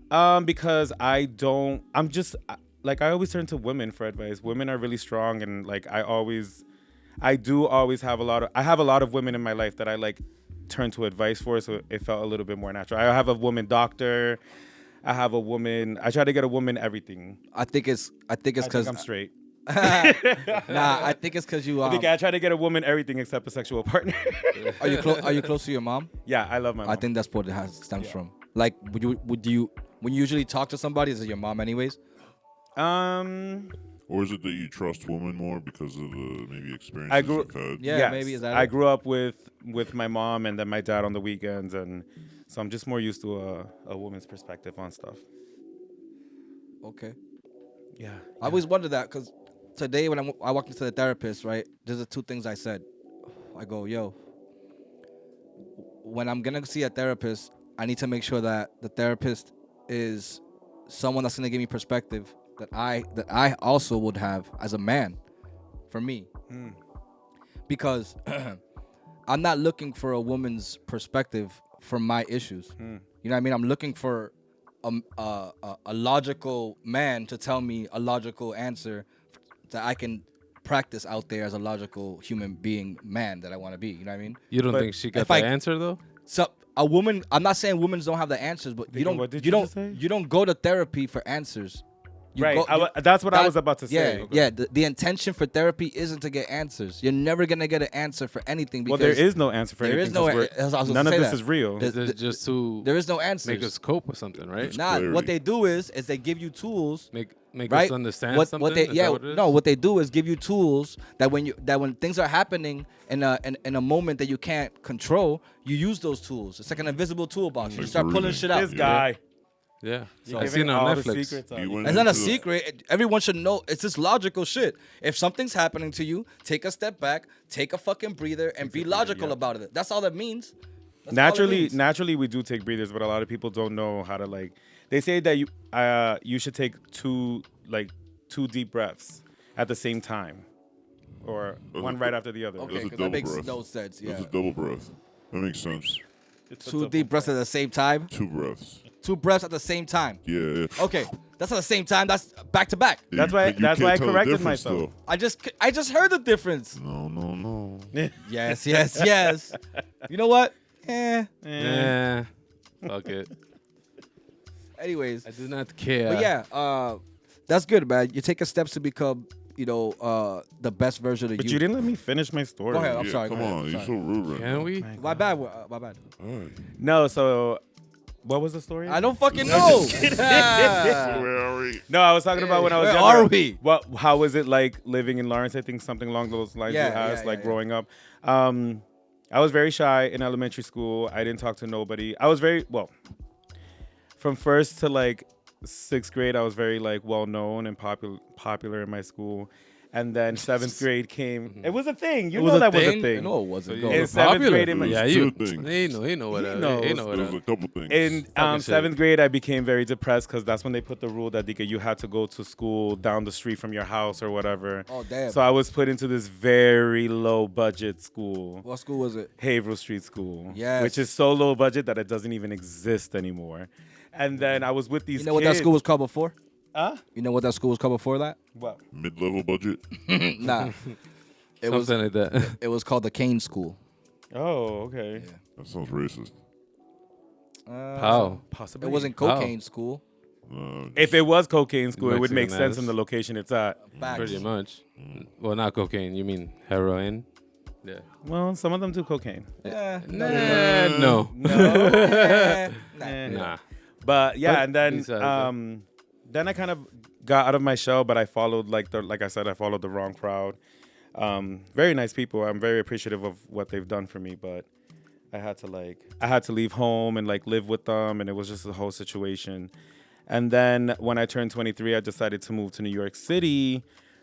Because I'm just like, I always turn to women for advice. Women are really strong, and like I do always have I have a lot of women in my life that I like turn to advice for, so it felt a little bit more natural. I have a woman doctor. I try to get a woman everything. I think it's because I'm straight. Nah, I think it's because you I try to get a woman everything except a sexual partner. are you close to your mom? Yeah, I love my mom. I think that's what it stems from. Like, would you when you usually talk to somebody, is it your mom anyways? Or is it that you trust women more because of the maybe experiences you've had? Yeah, Yes. maybe is that I it? grew up with my mom and then my dad on the weekends, and so I'm just more used to a woman's perspective on stuff. Okay. Yeah. I always wondered that because today when I walked into the therapist, right, there's the two things I said. I go, yo, when I'm gonna see a therapist, I need to make sure that the therapist is someone that's gonna give me perspective that I also would have as a man, for me, because I'm not looking for a woman's perspective for my issues. You know what I mean? I'm looking for a logical man to tell me a logical answer that I can practice out there as a logical human being man that I want to be. You know what I mean? You don't But think she got if the I- answer though? So a woman, I'm not saying women don't have the answers, but you don't what did you you don't just say? you don't go to therapy for answers. You Right. go- That's what I that- was about to say. Yeah. The intention for therapy isn't to get answers. You're never gonna get an answer for anything Well, because there is no answer for there anything. is no 'cause I was gonna none of say this that. is real. There's- Is it just to there is no answers. make us cope with something, right? Nah, clarity. what they do is they give you tools. Make Right? us understand What something. they Is that what it is? what they do is give you tools that when things are happening in a moment that you can't control, you use those tools. It's like an invisible toolbox. You Like start pulling breathing. shit out. This guy. Yeah. You're I've giving seen it on all the Netflix. secrets out. You went It's not a into the- secret. Everyone should know. It's just logical shit. If something's happening to you, take a step back, take a fucking breather, and be logical about it. That's all that means. That's all it means. Naturally, we do take breathers, but a lot of people don't know how to like. They say that you should take two deep breaths at the same time, or one right after the other. Okay, That's a 'cause that double makes breath. no sense. Yeah. That's a double breath. That makes sense. Two deep breaths at the same time. 2 breaths. 2 breaths at the same time. Yeah. Okay, that's at the same time. That's back to back. That's why- But you that's can't why I tell the corrected difference, myself. though. I just heard the difference. No. Yes. You know what? Yeah. Fuck it. Anyways, I do not care. but yeah, that's good, man. You're taking steps to become, the best version of But you. you didn't let me finish my story. Go ahead. I'm Yeah, sorry. Come go ahead, on. You're sorry. so rude right Can now. we? My bad. My bad. All right. No, so what was the story? I don't fucking know. Where are we? No, I was talking about when I was Where younger. are we? How was it like living in Lawrence? I think something along those lines Yeah, you asked, yeah, like yeah. growing up. I was very shy in elementary school. I didn't talk to nobody. I was very from first to like 6th grade. I was very like well known and popular in my school. And then 7th grade came. It was a thing. You know that was a thing. No, it wasn't. So In 7th grade, Yeah, There's you. two things. He know what. He He knows. know There was a what. couple things. In Fucking shit. 7th grade, I became very depressed because that's when they put the rule that you had to go to school down the street from your house or whatever. Oh, damn. So I was put into this very low budget school, What school was it? Haverhill Street School. Yes. Which is so low budget that it doesn't even exist anymore. And then I was with these You know what that kids. school was called before? Huh? You know what that school was called before that? What? Mid-level budget. Nah. It was Something like that. it was called the Kane School. Oh, okay. That sounds racist. How? Possibly. It wasn't cocaine school. If it was cocaine school, it would make Mexican sense in ass. the location it's at. Facts. Pretty much. Well, not cocaine. You mean heroin? Yeah. Well, some of them do cocaine. Yeah. No. Eh, nah. Nah. But yeah, But and then besides then I kind of got out of my shell, but I followed like I said, I followed the wrong crowd. Very nice people. I'm very appreciative of what they've done for me, but I had to leave home and like live with them, and it was just a whole situation. And then when I turned 23, I decided to move to New York City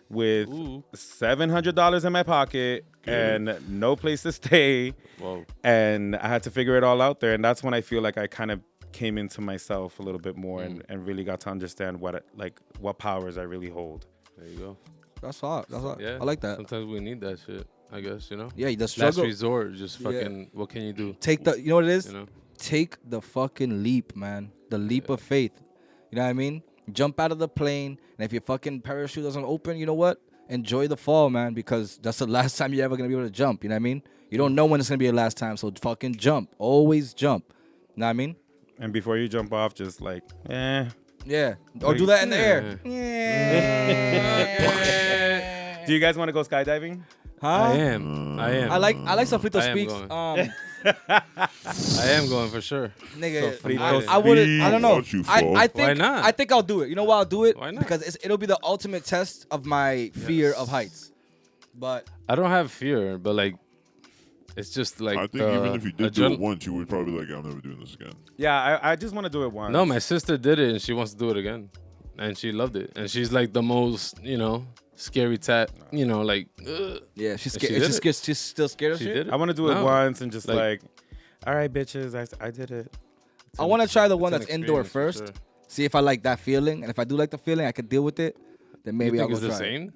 with $700 in my pocket and no place to stay. Whoa. And I had to figure it all out there. And that's when I feel like I kind of came into myself a little bit more and really got to understand what powers I really hold. There you go. That's hot. That's hot. Yeah. I like that. Sometimes we need that shit. I guess, you know. Yeah, the Last struggle. resort. Just Yeah. fucking. What can you do? Take the. You know what it is? You know. Take the fucking leap, man. The leap of faith. You know what I mean? Jump out of the plane, and if your fucking parachute doesn't open, you know what? Enjoy the fall, man, because that's the last time you're ever gonna be able to jump. You know what I mean? You don't know when it's gonna be your last time, so fucking jump. Always jump. You know what I mean? And before you jump off, just like, Yeah. Or do that in the air. Do you guys want to go skydiving? Huh? I am. I like Sofrito I am speaks. going. I am going for sure. Nigga, Sofrito I wouldn't. I don't know. Watch you fall. I think. Why not? I think I'll do it. You know why I'll do it? Why not? Because it'll be the ultimate test of my fear of heights. But I don't have fear, but like, it's just like. I think even if you did do it once, you would probably be like, I'm never doing this again. Yeah, I just want to do it once. No, my sister did it and she wants to do it again, and she loved it. And she's like the most, scary tat. Like. yeah, she's She scared. did She's, it. scared. She's still scared of She shit. did it. I want to do it No. once and just Like- like, all right, bitches, I did it. I want to try the one It's that's an indoor experience first. for sure. See if I like that feeling, and if I do like the feeling, I could deal with it. Then maybe You I'll think go it's the try. same?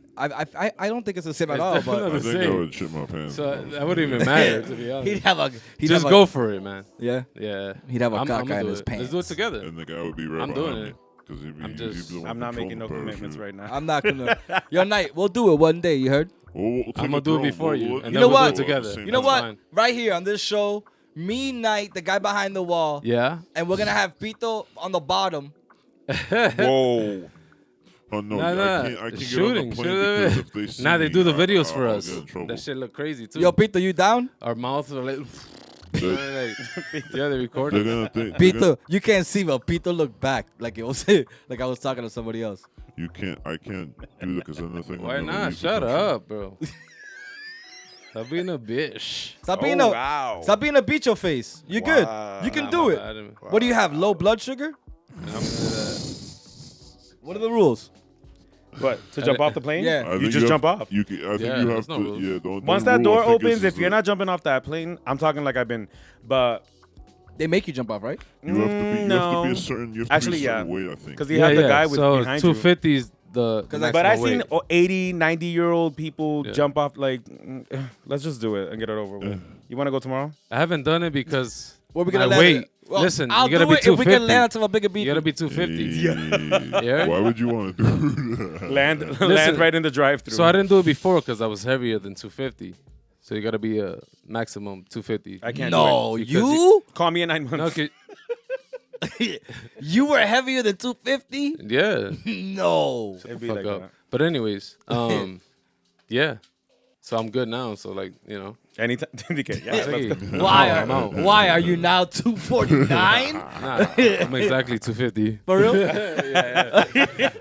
I don't think it's the same at It's all. definitely But I The think I same. would shit my pants. So that wouldn't even matter, to be honest. he'd have a. Just go for it, man. Yeah. Yeah. He'd have a I'm cock gonna in do his it. pants. Let's do it together. And the guy would be right I'm behind doing me. it. 'Cause he'd be, I'm he'd just- be the one I'm not making controlling no the commitments parachute. right now. I'm not gonna. Your night. We'll do it one day. You heard? We'll take I'ma a do it throw. before you, and You then know we'll what? do it together. You know That's what? fine. Right here on this show, me, Knight, the guy behind the wall, Yeah. and we're gonna have Pito on the bottom. Whoa. Oh no, Nah, I nah. can't get Shooting. on the plane because if they see Nah, they me, do the videos for I'll us. get in trouble. That shit look crazy too. Yo, Pito, you down? Our mouths are like. They're- Yeah, they record They're it. gonna think. Pito, you can't see, but Pito looked back like it was like I was talking to somebody else. You can't. I can't do that because then the thing. Why not? Shut up, bro. Stop being a bitch. Stop being Oh, a wow. stop being a beat your face. You good? You can Nah, do my it. bad. What do you have? Low blood sugar? What are the rules? What, to jump off the plane? Yeah. I You think just jump have, off. You can, I think Yeah, you there's have no to. rules. Yeah. The only Once that rule I door think opens, is if you're that not jumping off that plane, I'm talking like I've been, but They make you jump off, right? you have to be. You have to no. be a certain. You have to Actually, be a certain yeah. way. I think. because you have the guy with so behind you. 250's the. like- But I've maximum seen weight. 80, 90-year-old people Yeah. jump off like, let's just do it and get it over with. You want to go tomorrow? I haven't done it because. What we gonna my land weight. it? Well, Listen, I'll you gotta do be it if we can 250. land to a bigger beat. You gotta be 250. Yeah. Yeah. Why would you want to do that? Land right in the drive-through. So I didn't do it before because I was heavier than 250. So you gotta be a maximum 250. I can't No, do it. you? Call me in 9 No, months. 'cause- You were heavier than 250? yeah. No. It'd be Fuck like up. that. But anyways, yeah. So I'm good now. So like, Anytime. Yeah, let's go. I'm out. Why are you now 249? Nah, I'm exactly 250. For real?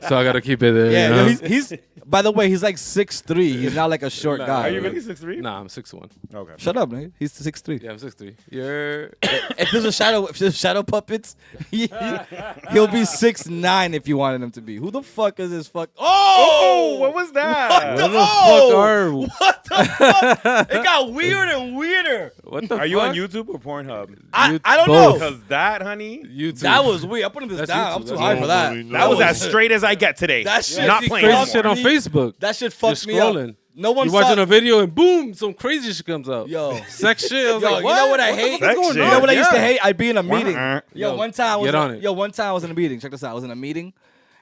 So I gotta keep it there. Yeah, you know? yo, he's. By the way, he's like 6'3". He's not like a short guy. Are you really 6'3"? Nah, I'm 6'1". Okay. Shut up, man. He's 6'3". Yeah, I'm 6'3". You're If there's shadow puppets, he'll be 6'9" if you wanted him to be. Who the fuck is this fuck? Oh, what was that? What the Oh! fuck are It got weirder and weirder. what the Are fuck? you on YouTube or Pornhub? I don't both. know. Because that, honey, YouTube. That was weird. I'm putting this That's down. YouTube. I'm too That's high for that. YouTube. that was as straight as I get today. That shit Not See playing crazy anymore. shit on Facebook. That shit fucked You're me up. scrolling. No one You're saw. watching a video and boom, some crazy shit comes out. Yo. Sex shit. I was Yo, like, you what? know what I the hate? fuck is going Sex on? You know what I used to Yeah. hate? I'd be in a meeting. Yo, Yo, one time I was in a meeting. Check this out. I was in a meeting,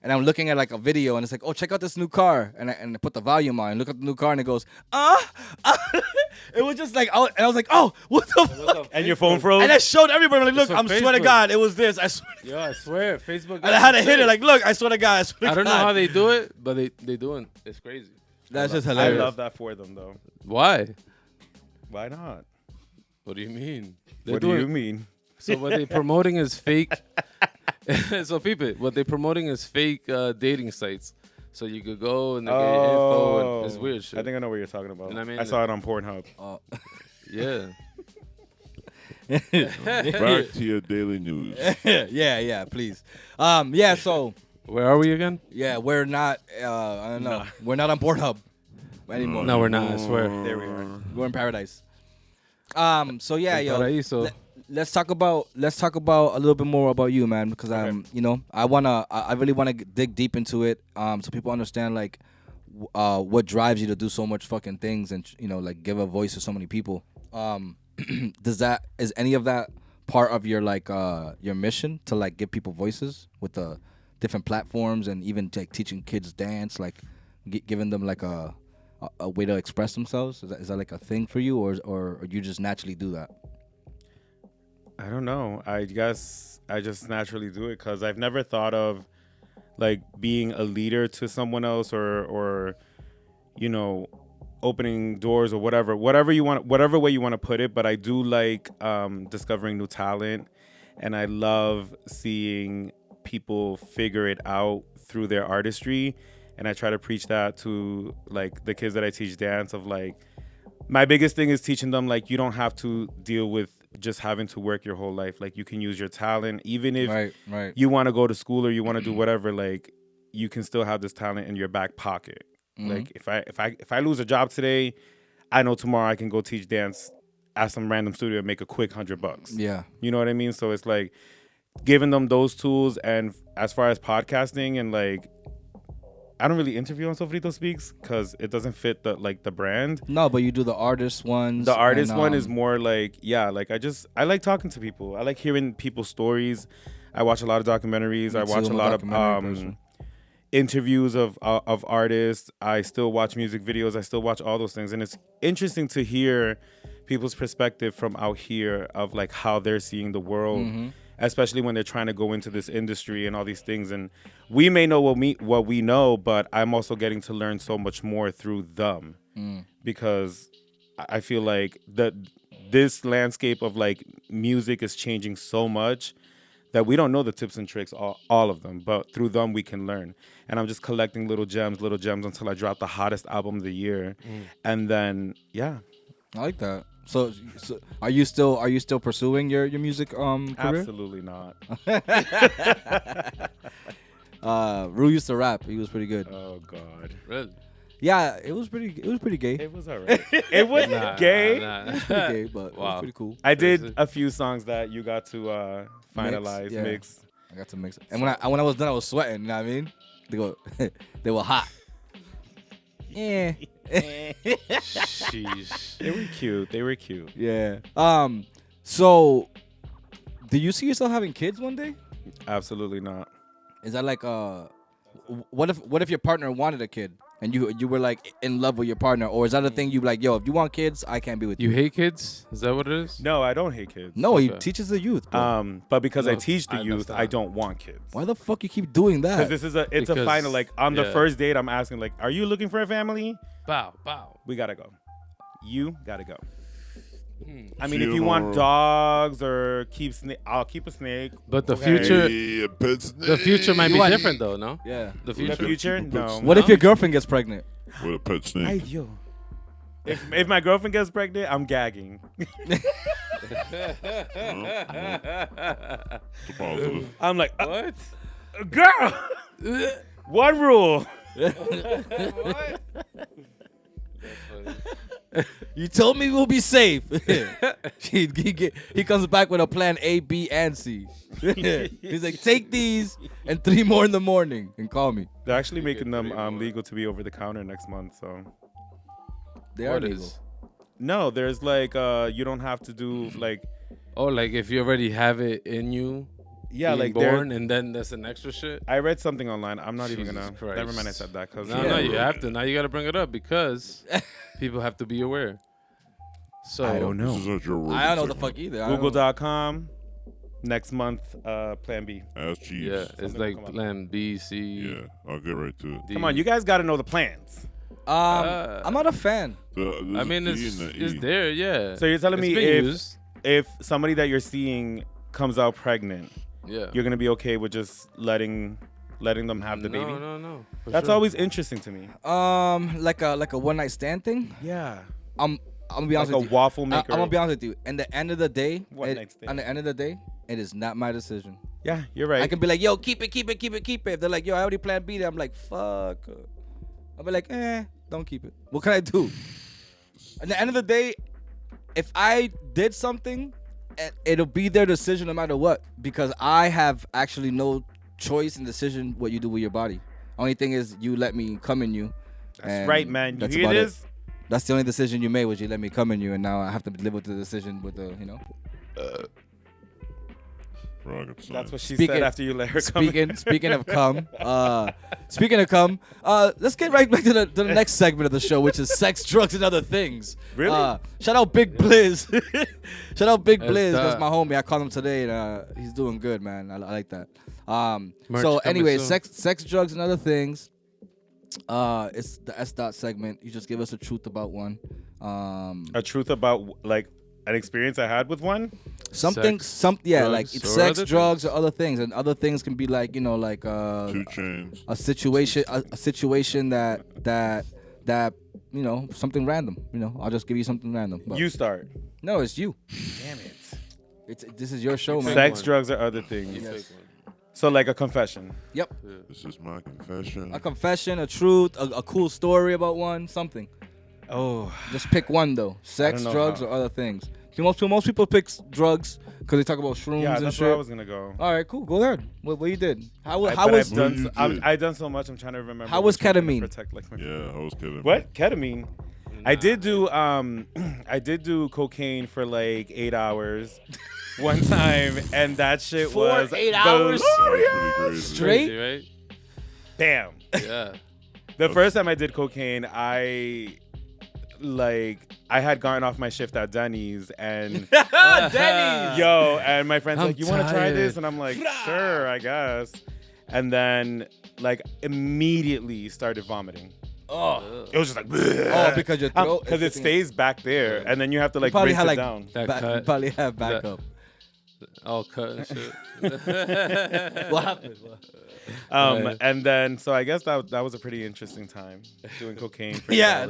and I'm looking at like a video, and it's like, oh, check out this new car, and I put the volume on, and look at the new car, and it goes, It was just like, and I was like, oh, what the fuck? And your phone froze? And I showed everybody, like, look, It's I'm on swear to Facebook. God, it was this. I swear. Yo, I swear, Facebook. And I had to hit it, like, look, I swear to God, I swear to I don't know God. how they do it, but they doing. It's crazy. That's just I hilarious. love that for them, though. Why? Why not? What do you mean? What do you mean? So what they promoting is fake. So people, what they promoting is fake dating sites. So you could go and they get your info and it's weird shit. I think I know what you're talking about. You know what I mean? I saw it on Pornhub. Yeah. Back to your daily news. yeah, please. Yeah, so Where are we again? yeah, we're not. I don't know. We're not on Pornhub anymore. No, we're not. I swear. There we are. We're in paradise. So yeah, yo. Paraíso. Let's talk about a little bit more about you, man, because you know, I really wanna dig deep into it, so people understand like, what drives you to do so much fucking things and you know like give a voice to so many people. Is any of that part of your like your mission to like give people voices with the different platforms and even like teaching kids dance, like giving them like a way to express themselves? Is that like a thing for you, or you just naturally do that? I don't know. I guess I just naturally do it because I've never thought of like being a leader to someone else or you know, opening doors or whatever way you want to put it. But I do like discovering new talent, and I love seeing people figure it out through their artistry. And I try to preach that to like the kids that I teach dance of like, my biggest thing is teaching them like you don't have to deal with just having to work your whole life. Like you can use your talent, even if Right. you want to go to school or you want to do whatever, like you can still have this talent in your back pocket. Mm-hmm. Like if I lose a job today, I know tomorrow I can go teach dance at some random studio and make a quick $100. Yeah. You know what I mean? So it's like giving them those tools. And as far as podcasting and like, I don't really interview on Sofrito Speaks because it doesn't fit the brand. No, but you do the artist ones. The artist and, one is more like, yeah, like I like talking to people. I like hearing people's stories. I watch a lot of documentaries. I watch a lot of interviews of artists. I still watch music videos. I still watch all those things. And it's interesting to hear people's perspective from out here of like how they're seeing the world. Mm-hmm. Especially when they're trying to go into this industry and all these things. And we may know what we know, but I'm also getting to learn so much more through them. Because I feel like this landscape of like music is changing so much that we don't know the tips and tricks, all of them, but through them we can learn. And I'm just collecting little gems until I drop the hottest album of the year. And then, yeah. I like that. So are you still pursuing your music career? Absolutely not. Rue used to rap. He was pretty good. Oh, God. Really? Yeah, it was pretty gay. It was all right. It wasn't gay. Pretty gay, but it was Wow. pretty cool. I did a few songs that you got to finalize, yeah. mix. I got to mix it. And when I was done, I was sweating. You know what I mean? They were hot. Yeah. Sheesh. They were cute. Yeah. So, do you see yourself having kids one day? Absolutely not. Is that like what if your partner wanted a kid and you were like in love with your partner, or is that a thing you like? Yo, if you want kids, I can't be with you. You hate kids? Is that what it is? No, I don't hate kids. No, he Okay. teaches the youth. Bro. But because I No, teach the I youth, understand. I don't want kids. Why the fuck you keep doing that? Because it's a Because- final. Like on the yeah. first date, I'm asking like, "Are you looking for a family? Bow. We gotta go. You gotta go." I mean, See if you you want tomorrow. dogs or I'll keep a snake. But the Okay. future, Hey, a pet the future might You be want- different though. No, Yeah. the The future. future? Keep a pet No. snake. What if your girlfriend gets pregnant? With a pet Ay, snake. yo. If my girlfriend gets pregnant, I'm gagging. It's a positive. I'm like, What? girl. One rule. You told me we'll be safe. he comes back with a plan A, B, and C. He's like, take these and 3 more in the morning and call me. They're actually making them legal to be over the counter next month. So They are What legal. is? no, there's like you don't have to do like Oh, like if you already have it in you, yeah, being like they're. born, and then there's an extra shit. I read something online. I'm not even Jesus gonna. Christ. Never mind, I said that because No, you have to. Now you got to bring it up because people have to be aware. So I don't This know. is not your word. I don't know the fuck either. I don't know. Google.com. Next month, Plan B. Ask Jeeves. Yeah, it's Something like will come up. plan B, C. Yeah, I'll get right to it. D. Come on, you guys got to know the plans. I'm not a fan. I mean, it's there, yeah. So you're telling It's me been used. if somebody that you're seeing comes out pregnant, Yeah. you're gonna be okay with just letting them have the baby? No. For That's sure. always interesting to me. Like a one night stand thing. Yeah, I'm gonna be honest like a with you. waffle I'm maker. gonna be honest with you. In the end of the day, One night stand. on the end of the day, it is not my decision. Yeah, you're right. I can be like, yo, keep it. If they're like, yo, I already planned B, I'm like, fuck. I'll be like, don't keep it. What can I do? At the end of the day, if I did something, it'll be their decision no matter what, because I have actually no choice in decision what you do with your body. Only thing is you let me come in you. That's and right, man. You that's hear about it. this? That's the only decision you made, was you let me come in you, and now I have to live with the decision with the, Rocket science. That's what she Speaking- said after you let her come. Speaking of cum, let's get right back to the next segment of the show, which is sex, drugs, and other things. Really? Shout out Big Blizz. Shout out Big That's Blizz. That's that. my homie. I called him today, and he's doing good, man. I like that. Merch So coming anyway, soon. sex, drugs, and other things. It's the S dot segment. You just give us the truth about one. A truth about like an experience I had with one. Something, Sex, like drugs, it's or sex, other drugs, or other things, and other things can be like 2 chains. a situation that something random. I'll just give you something random. But You start. no, it's you. Damn it. This is your show, man. Sex, one. drugs, or other things. You Yes. take one. So like a confession. Yep. This is my confession. A confession, a truth, a cool story about one, something. Oh, Just pick one though. Sex, know drugs, how. or other things. See, most people pick drugs because they talk about shrooms yeah, and that's shit. where I was gonna go. All right, cool. Go ahead. What you did? How But was I've done What you so, did? I've done so much. I'm trying to remember. How was which one to ketamine? Protect, like, my Yeah, I was kidding. What ketamine? I did do I did do cocaine for like 8 hours one time, and that shit For was 8 hours? That was glorious. pretty crazy. Straight? Crazy, right? Damn. Yeah. The first time I did cocaine, I had gotten off my shift at Denny's, and Denny's. yo, and my friend's I'm like, "You want to try this?" tired. And I'm like, "Sure, I guess." And then like immediately started vomiting. Oh, It was just like, because your throat. because it stays back there, and then you have to like probably rinse had, it like, down. That You cut. probably have backup. All cut and shit. What happened? Right. And then so I guess that was a pretty interesting time doing cocaine. For 8 Yeah, hours.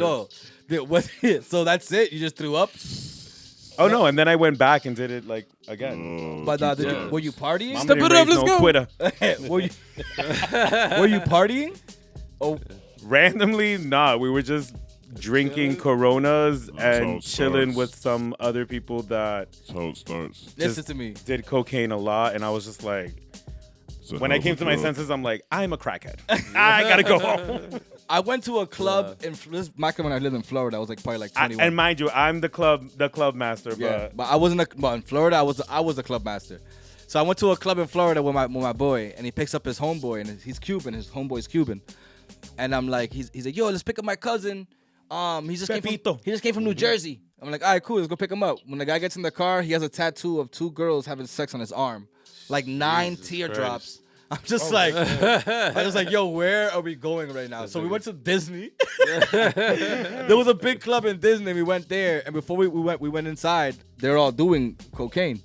no. So that's it. You just threw up. Oh no, and then I went back and did it like again. Oh, But Jesus. were you partying? Mama Step didn't it up, raise let's no go. quitter. were you partying? Oh, Randomly, nah. We were just drinking Coronas That's how and it chilling starts. with some other people that That's how it starts. listen to me. did cocaine a lot, and I was just like, It's a when hell I of came a to my drug. senses, I'm like, I'm a crackhead. I gotta go home. I went to a club in this back when I lived in Florida. I was like probably like 21. And mind you, I'm the club master, Yeah, but but I wasn't. But in Florida, I was the club master. So I went to a club in Florida with my boy, and he picks up his homeboy, and he's Cuban. His homeboy's Cuban, and I'm like, he's like, yo, let's pick up my cousin. He just came from New Jersey. I'm like, all right, cool, let's go pick him up. When the guy gets in the car, he has a tattoo of 2 girls having sex on his arm, like 9 Jesus teardrops. I'm just like, yo, where are we going right now? So we went to Disney. There was a big club in Disney. We went there, and before we went inside. They're all doing cocaine,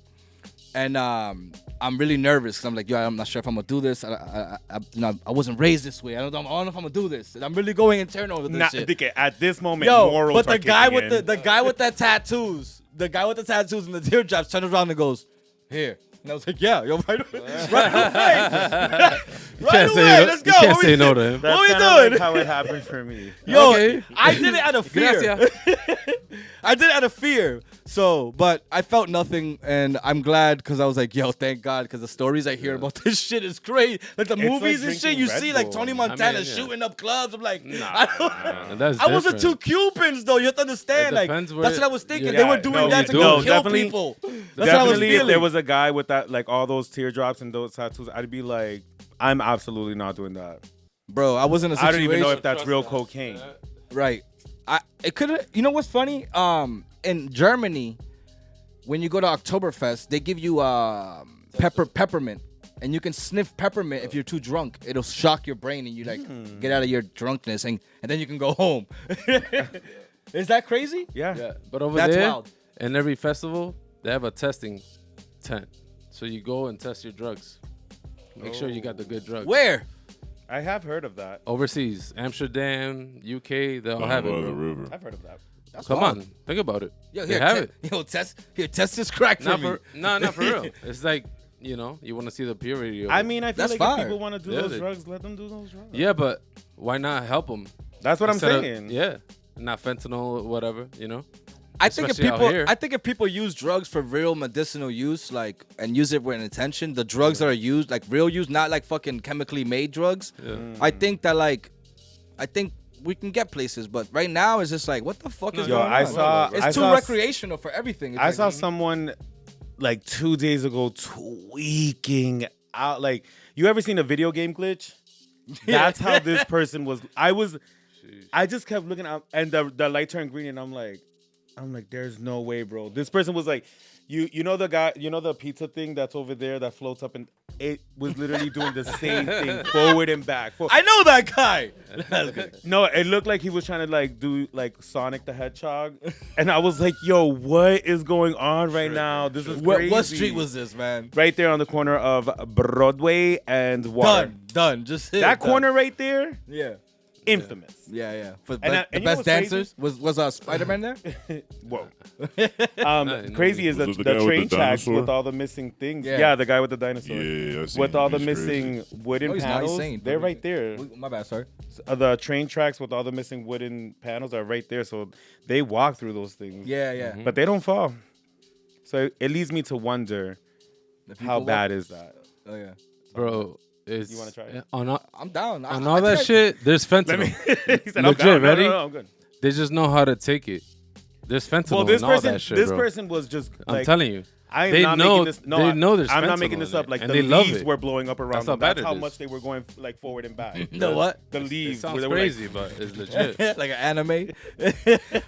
and I'm really nervous because I'm like, yo, I'm not sure if I'm gonna do this. I wasn't raised this way. I don't know if I'm gonna do this. And I'm really going internal with this shit. At this moment, Yo, morals but are the guy kicking with in. the guy with the tattoos, and the teardrops turns around and goes, here. And I was like, yeah, yo, right away. Right away, let's go. You can't What we say no doing? to him. That's What we kinda doing? like how it happened for me. Yo, Okay. I did it out of fear. Gracias. I did it out of fear. So, but I felt nothing, and I'm glad because I was like, yo, thank God, because the stories I hear about this shit is crazy. Like the It's movies like and shit, drinking you Red see like Bull. Tony Montana yeah. shooting up clubs. I'm like, That's I wasn't different. two Cubans though. You have to understand. It Like depends where- that's what I was thinking. Yeah, They were doing no, that to you go do. kill Definitely- people. That's Definitely, what I was if feeling. there was a guy with that, like all those teardrops and those tattoos, I'd be like, I'm absolutely not doing that. Bro, I was in a I situation. don't even know if that's Trust real that. cocaine. Right. It could have. You know what's funny? In Germany, when you go to Oktoberfest, they give you peppermint, and you can sniff peppermint if you're too drunk. It'll shock your brain, and you like get out of your drunkenness, and then you can go home. Is that crazy? Yeah. Yeah, but over That's there, wild. in every festival, they have a testing tent. So you go and test your drugs. Make sure you got the good drugs. Where? I have heard of that. Overseas, Amsterdam, UK, they all Down have by it, the bro. river. I've heard of that. That's Come wild. on, think about it. Yo, they here, have it. Yo, test this crack for Not me. for not for real. It's like, you know, you want to see the purity of I it. mean, I feel That's like fire. if people want to do Yeah, those they- drugs, let them do those drugs. Yeah, but why not help them? That's what I'm Instead of- saying. Yeah, not fentanyl or whatever, you know? I think if Especially out here. if people use drugs for real medicinal use, like, and use it with an intention, the drugs that are used, like real use, not like fucking chemically made drugs. Yeah. I think that I think we can get places, but right now it's just like, what the fuck is Yo, going on? I saw. It's I too saw, recreational for everything. It's I like, saw someone like 2 days ago tweaking out. Like, you ever seen a video game glitch? That's how this person was. I just kept looking out, and the light turned green, and I'm like, there's no way, bro. This person was like, you know the guy, you know the pizza thing that's over there that floats up, and it was literally doing the same thing forward and back. I know that guy. No, it looked like he was trying to like do like Sonic the Hedgehog, and I was like, yo, what is going on right now? This is crazy. What street was this, man? Right there on the corner of Broadway and Water. Done. Just hit That it, done. corner right there, Yeah. infamous. Yeah. For And the you know best what's crazy? dancers was Spider-Man there? Whoa. no, Crazy is Was the this the guy with train the tracks dinosaur? with all the missing things. Yeah. Yeah, the guy with the dinosaur. Yeah, I seen With him. all the He's missing crazy. wooden No, he's not. He's panels, sane. they're right there. My bad, sorry. The train tracks with all the missing wooden panels are right there, so they walk through those things. Yeah. But they don't fall. So it leads me to wonder, The how people bad is that? Oh yeah. Bro, it's You wanna try it? I'm down. on all that shit, there's fentanyl. He said, Legit, I'm down. ready? No, I'm good. They just know how to take it. There's fentanyl Well, this and all person, that shit, this bro. person was just like, I'm telling you. I am They not know- making this. No, they know there's I'm not fentanyl making this in up. it, Like and the they love leaves it. were blowing up around That's how them. bad That's it how is. much they were going like forward and back. The what? The It leaves. sounds where they were crazy, but it's legit. like an anime.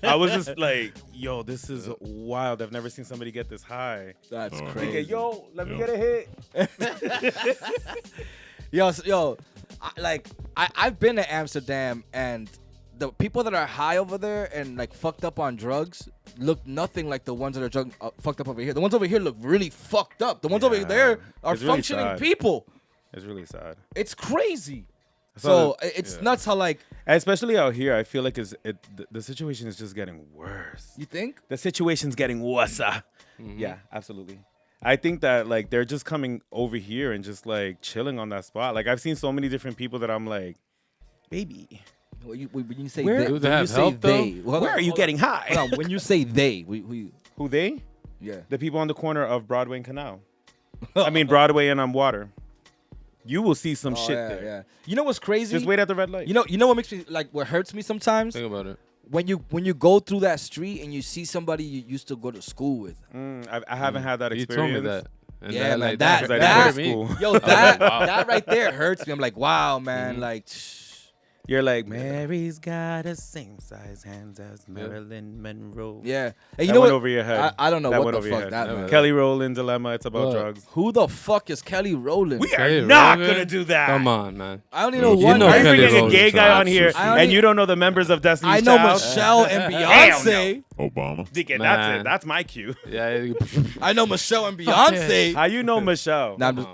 I was just like, yo, this is wild. I've never seen somebody get this high. That's Oh. crazy. Okay, yo, let me Yeah. get a hit. Yo, I've been to Amsterdam, and the people that are high over there and like fucked up on drugs look nothing like the ones that are fucked up over here. The ones over here look really fucked up. The ones over Yeah, there are it's really functioning sad. people. It's really sad. It's crazy. So So it's nuts how like Especially out here, I feel like the situation is just getting worse. you think. The situation's getting worse. Yeah, absolutely. I think that like they're just coming over here and just like chilling on that spot. Like I've seen so many different people that I'm like, baby, When you say Where- they, Do they when you have say help, they, though? hold where on, are you hold getting on. high? Hold on, when you say they, we Who they? yeah. The people on the corner of Broadway and Canal. I mean Broadway and Water. You will see some shit yeah, there. yeah. You know what's crazy? Just wait at the red light. You know what makes me like what hurts me sometimes Think about it. when you go through that street and you see somebody you used to go to school with. I haven't had that You experience. told me that. And Yeah, man, like, Because I that- didn't go to school. Yo, that right there hurts me. I'm like, wow, man, like. You're like, Mary's got the same size hands as Marilyn Monroe. Yeah. And you That know went what? over your head. I don't know That what went the over your fuck head. that meant. Kelly Rowland dilemma. It's about What? drugs. Who the fuck is Kelly Rowland? We Kelly are not Rowland? gonna do that. Come on, man. I only know You one. know Are you Kelly bringing a Rowland, gay guy Charles. on here I only- and you don't know the members of Destiny's I know Child? Michelle and Hell Beyonce. Obama. Dick, Man. that's it. That's my cue. Yeah. I know Michelle and Beyonce. How you know Michelle? Nah, I'm just-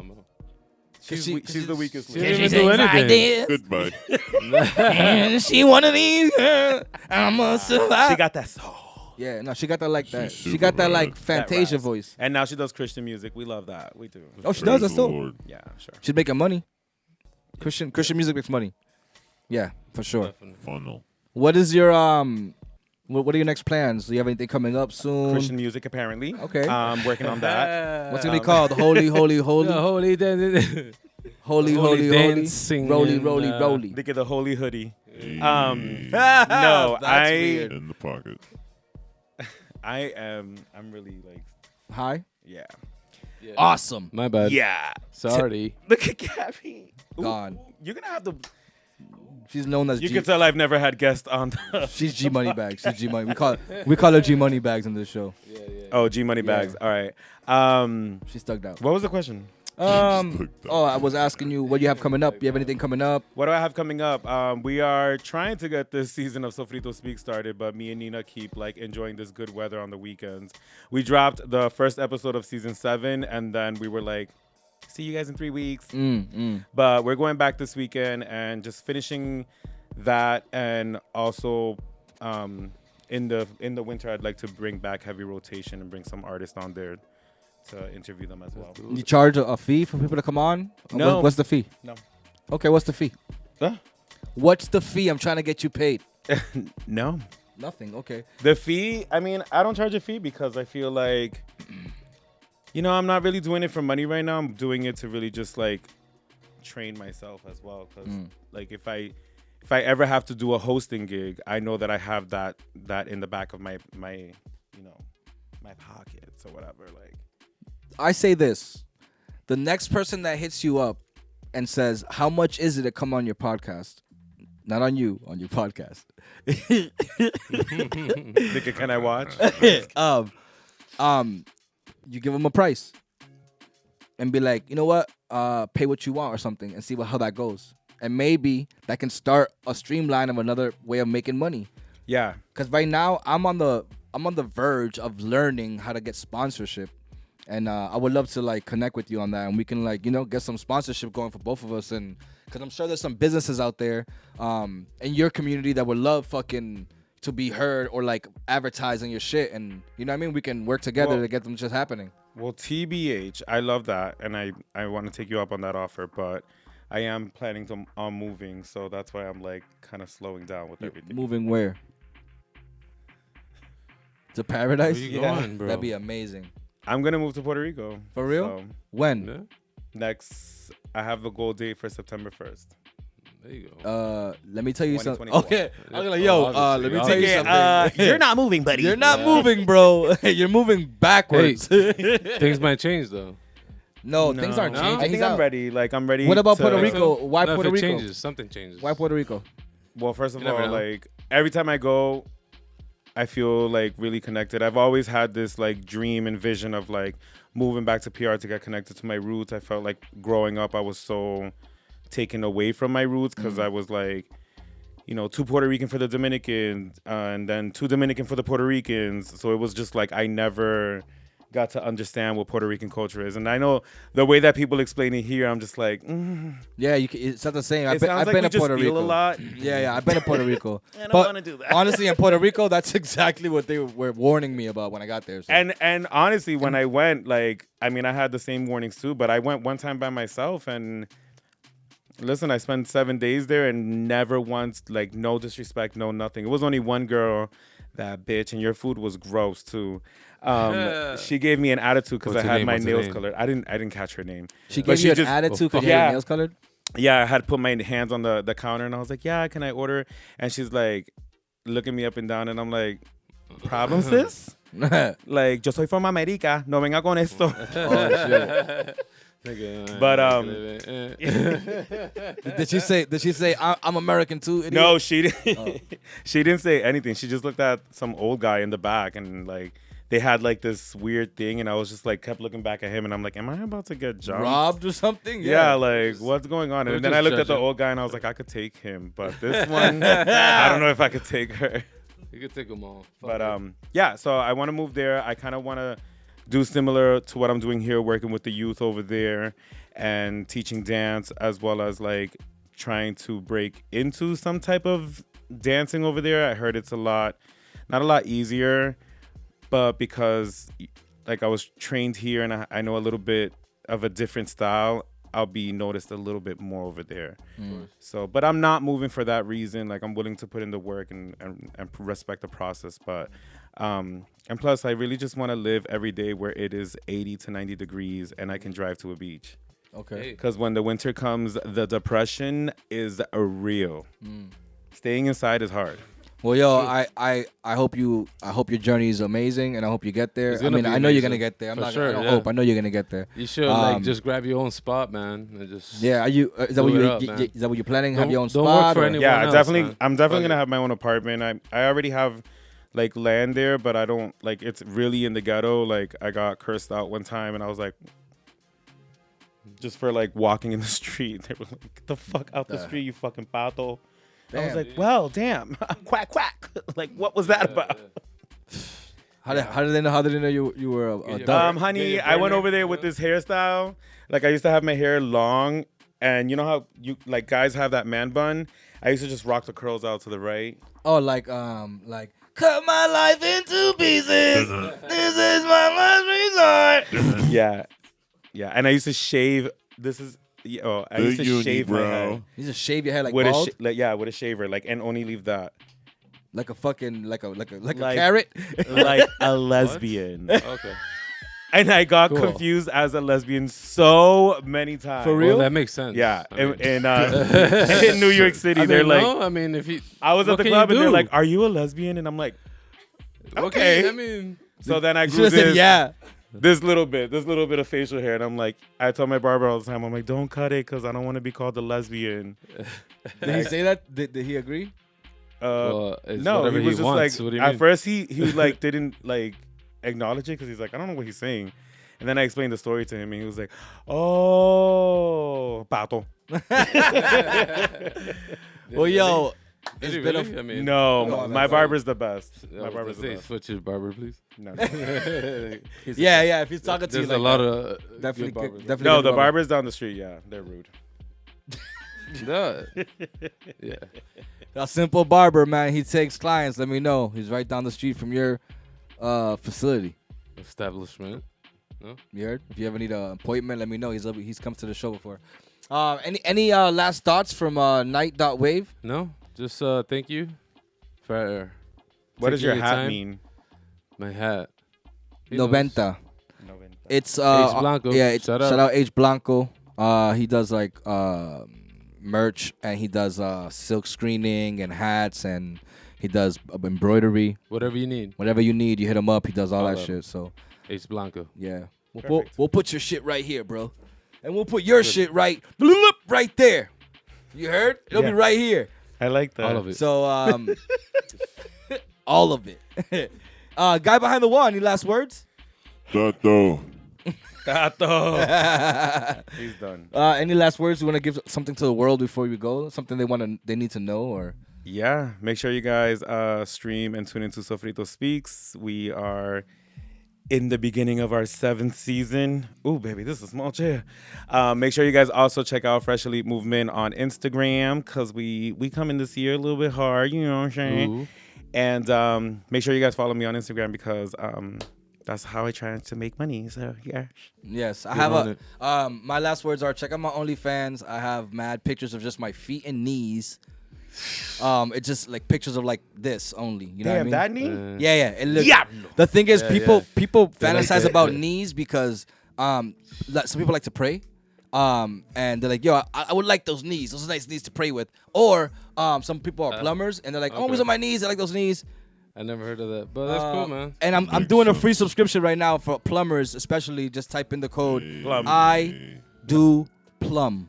She's She- she's the weakest She link. didn't even do anything. Goodbye. And she one of these girls. I'ma survive. She got that soul. Yeah, no, she got that like that. She's She got that super like bad. Fantasia raps. voice. And now she does Christian music. We love that. We do. Oh, she Praise does. That's the dope. Lord. Yeah, sure. She's making money. Christian music makes money. Yeah, for sure. Funnel. What is your what are your next plans? Do you have anything coming up soon? Christian music, apparently. Okay. Working on that. What's it gonna be called? Holy, holy, holy, The holy dance. holy, holy holy, holy, dancing roly, and, roly, uh, roly. Think of the holy hoodie. Hey. No, That's I weird. In the pocket. I'm really like, Hi. yeah. Yeah. Awesome. My bad. Yeah. Sorry. Look at Gabby. Ooh, Gone. You're gonna have to. She's known as You G. can tell I've never had guests on. She's G Money Bags. She's G Money. We call her G Money Bags in this show. Oh, G Money bags. All right. She's thugged out. What was the question? Oh, I was asking you what you have coming up. You have anything coming up? What do I have coming up? We are trying to get this season of Sofrito Speak started, but me and Nina keep like enjoying this good weather on the weekends. We dropped the first episode of season 7, and then we were like, see you guys in 3 weeks. But we're going back this weekend and just finishing that, and also in the winter I'd like to bring back heavy rotation and bring some artists on there to interview them as well. You charge a fee for people to come on? No. What's the fee? No. Okay, what's the fee? Huh? What's the fee? I'm trying to get you paid. No. Nothing. Okay. The fee, I mean, I don't charge a fee because I feel like, I'm not really doing it for money right now. I'm doing it to really just like train myself as well. Because like if I ever have to do a hosting gig, I know that I have that in the back of my pockets or whatever. Like, I say this. The next person that hits you up and says, how much is it to come on your podcast? Not on you, on your podcast. nigga, can I watch? You give them a price and be like, you know what? Pay what you want or something and see how that goes. And maybe that can start a streamline of another way of making money. Yeah. Because right now I'm on the verge of learning how to get sponsorship. And I would love to like connect with you on that, and we can like get some sponsorship going for both of us. And because I'm sure there's some businesses out there in your community that would love fucking to be heard or like advertising your shit, and you know what I mean. We can work together to get them just happening. Well, TBH, I love that, and I want to take you up on that offer, but I am planning on moving, so that's why I'm like kind of slowing down with everything. Moving where? To paradise? Where you going, bro? That'd be amazing. I'm gonna move to Puerto Rico. For real? So When? Yeah. next, I have the goal date for September 1st. There you go. Let me tell you something. 2024. Okay. I was like, yo, Obviously, let me tell you obviously. something. You're not moving, buddy. You're not moving, bro. You're moving backwards. Things might change though. No, things aren't No? changing. I think He's I'm out. ready. Like I'm ready. What about to- Puerto Rico? Why No, Puerto if it Rico? changes, something changes. Why Puerto Rico? Well, first of You never all, know. like every time I go, I feel like really connected. I've always had this like dream and vision of like moving back to PR to get connected to my roots. I felt like growing up I was so taken away from my roots because I was like, too Puerto Rican for the Dominicans and then too Dominican for the Puerto Ricans. So it was just like I never got to understand what Puerto Rican culture is. And I know the way that people explain it here, I'm just like, Yeah, it's not the same. it sounds I've like been we to just Puerto feel Rico. a lot. Yeah, I've been to Puerto Rico. I don't But want to do that. honestly, in Puerto Rico, that's exactly what they were warning me about when I got there. So. And honestly, when I went, like, I mean, I had the same warnings too, but I went one time by myself and listen, I spent 7 days there and never once, like, no disrespect, no nothing. It was only one girl, that bitch, and your food was gross too. She gave me an attitude because I What's her had name? my What's her nails name? colored. I didn't catch her name. she But gave you an just- attitude because you Yeah. had your nails colored? Yeah, I had put my hands on the counter and I was like, yeah, can I order? And she's like, looking me up and down, and I'm like, problems, sis? Like, yo soy from America, no venga con esto. Oh, shit. But Did she say? I'm American too? Idiot? no, she didn't. She didn't say anything. She just looked at some old guy in the back, and like they had like this weird thing, and I was just like kept looking back at him, and I'm like, am I about to get jumped? Robbed or something? Yeah, like what's going on? We're And then I just looked at the judging. old guy, and I was like, I could take him, but this one, I don't know if I could take her. You can take them all. But yeah. So I want to move there. I kind of want to do similar to what I'm doing here, working with the youth over there, and teaching dance, as well as like trying to break into some type of dancing over there. I heard it's not a lot easier, but because like I was trained here and I know a little bit of a different style, I'll be noticed a little bit more over there. So, but I'm not moving for that reason. Like I'm willing to put in the work and respect the process. But and plus, I really just want to live every day where it is 80 to 90 degrees and I can drive to a beach. Okay. Because when the winter comes, the depression is real. Staying inside is hard. Well, yo, I hope your journey is amazing, and I hope you get there. It's I gonna mean, be I know you're amazing. gonna get there. I'm For not. sure, I don't yeah. hope. I know you're gonna get there. You should like just grab your own spot, man, and just Yeah. Are you? Is that what Do it you? up, man. Is that what you're planning? Have Don't- your own don't work spot? for or- anyone. Yeah, else, definitely. man. I'm definitely Fuck gonna it. have my own apartment. I already have like land there, but I don't like it's really in the ghetto. Like I got cursed out one time, and I was like, just for like walking in the street, they were like, "Get the fuck out the street, you fucking pato." I was Damn. like, "Well, damn, quack quack." Like, what was that about? How did they know? How did they know you were a your dog? Honey, your I went burner, over there with this hairstyle. Like I used to have my hair long, and you know how you like guys have that man bun. I used to just rock the curls out to the right. Oh, like cut my life into pieces. This is my last resort. Yeah, yeah. And I used to shave. I used to shave my head You just shave your hair like with bald, with a shaver, like, and only leave that. like a fucking like a Like- carrot. Like a lesbian. Okay. And I got Cool. confused as a lesbian so many times. For real? Well, that makes sense. Yeah, I mean, in New York City, I they're mean, like, no, I mean, if you, I was what at the can club you and they're do? like, "Are you a lesbian?" And I'm like, okay. okay. I mean, So then I You grew should have said this, yeah. this little bit of facial hair, and I'm like, I tell my barber all the time, I'm like, don't cut it because I don't want to be called a lesbian. Did he say that? Did he agree? well, it's No, whatever he was just wants. like, What do you at mean? first he like didn't like acknowledge it because he's like, I don't know what he's saying. And then I explained the story to him, and he was like, "Oh, pato." Well, yo, Did it's he been really? I mean, No, No, my that's barber's the best. I My was barber's gonna the say, best. switch your barber, please. No, yeah. If he's talking to you There's like a lot that, of definitely, good barbers. definitely. no, get a the barber. barbers down the street. Yeah, they're rude. Yeah. Yeah. A simple barber, man. He takes clients. Let me know. He's right down the street from your facility. Establishment. You heard? If you ever need an appointment, let me know. He's come to the show before. Any last thoughts from Knight.wav? No, just thank you for. What does your taking hat time. mean? My hat. He knows. Noventa. It's H. Blanco. Yeah, Shout shout out. out H Blanco. He does like merch, and he does silk screening and hats, and he does embroidery. Whatever you need. Whatever you need, you hit him up. He does all Holla that at shit. So H. Blanco. yeah, Perfect. we'll put your shit right here, bro, and we'll put your shit right there. You heard? It'll Yeah. be right here. I like that. All of it. So all of it. Guy behind the wall. Any last words? Tato. Tato. He's done. Any last words? You want to give something to the world before we go? Something they need to know, or Yeah, make sure you guys stream and tune into Sofrito Speaks. We are in the beginning of our 7th season. Ooh, baby, this is a small chair. Make sure you guys also check out Fresh Elite Movement on Instagram because we come in this year a little bit hard, you know what I'm saying? Ooh. And make sure you guys follow me on Instagram because that's how I try to make money. So, yeah. yes, I Get have on a. My last words are: check out my OnlyFans. I have mad pictures of just my feet and knees. It's just like pictures of like this only. You know Damn, what I that mean? knee? Yeah. It looks, Yeah. The thing is, Yeah, people They like fantasize that. about knees because some people like to pray. And they're like, yo, I would like those knees. Those are nice knees to pray with. Or some people are plumbers and they're like, I'm always okay. on my knees. I like those knees. I never heard of that, but that's cool, man. And I'm doing a free subscription right now for plumbers, especially. Just type in the code Plum. do plum.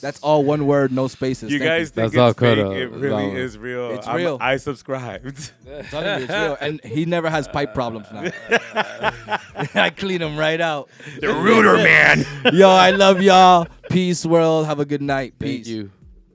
That's all one word, no spaces. You Thank guys think That's all it's fake? cut out. It really No. is real. It's real. I subscribed. I'm telling you, it's real. And he never has pipe problems now. I clean him right out. The Rooter man. Yo, I love y'all. Peace, world. Have a good night. Thank Peace. you.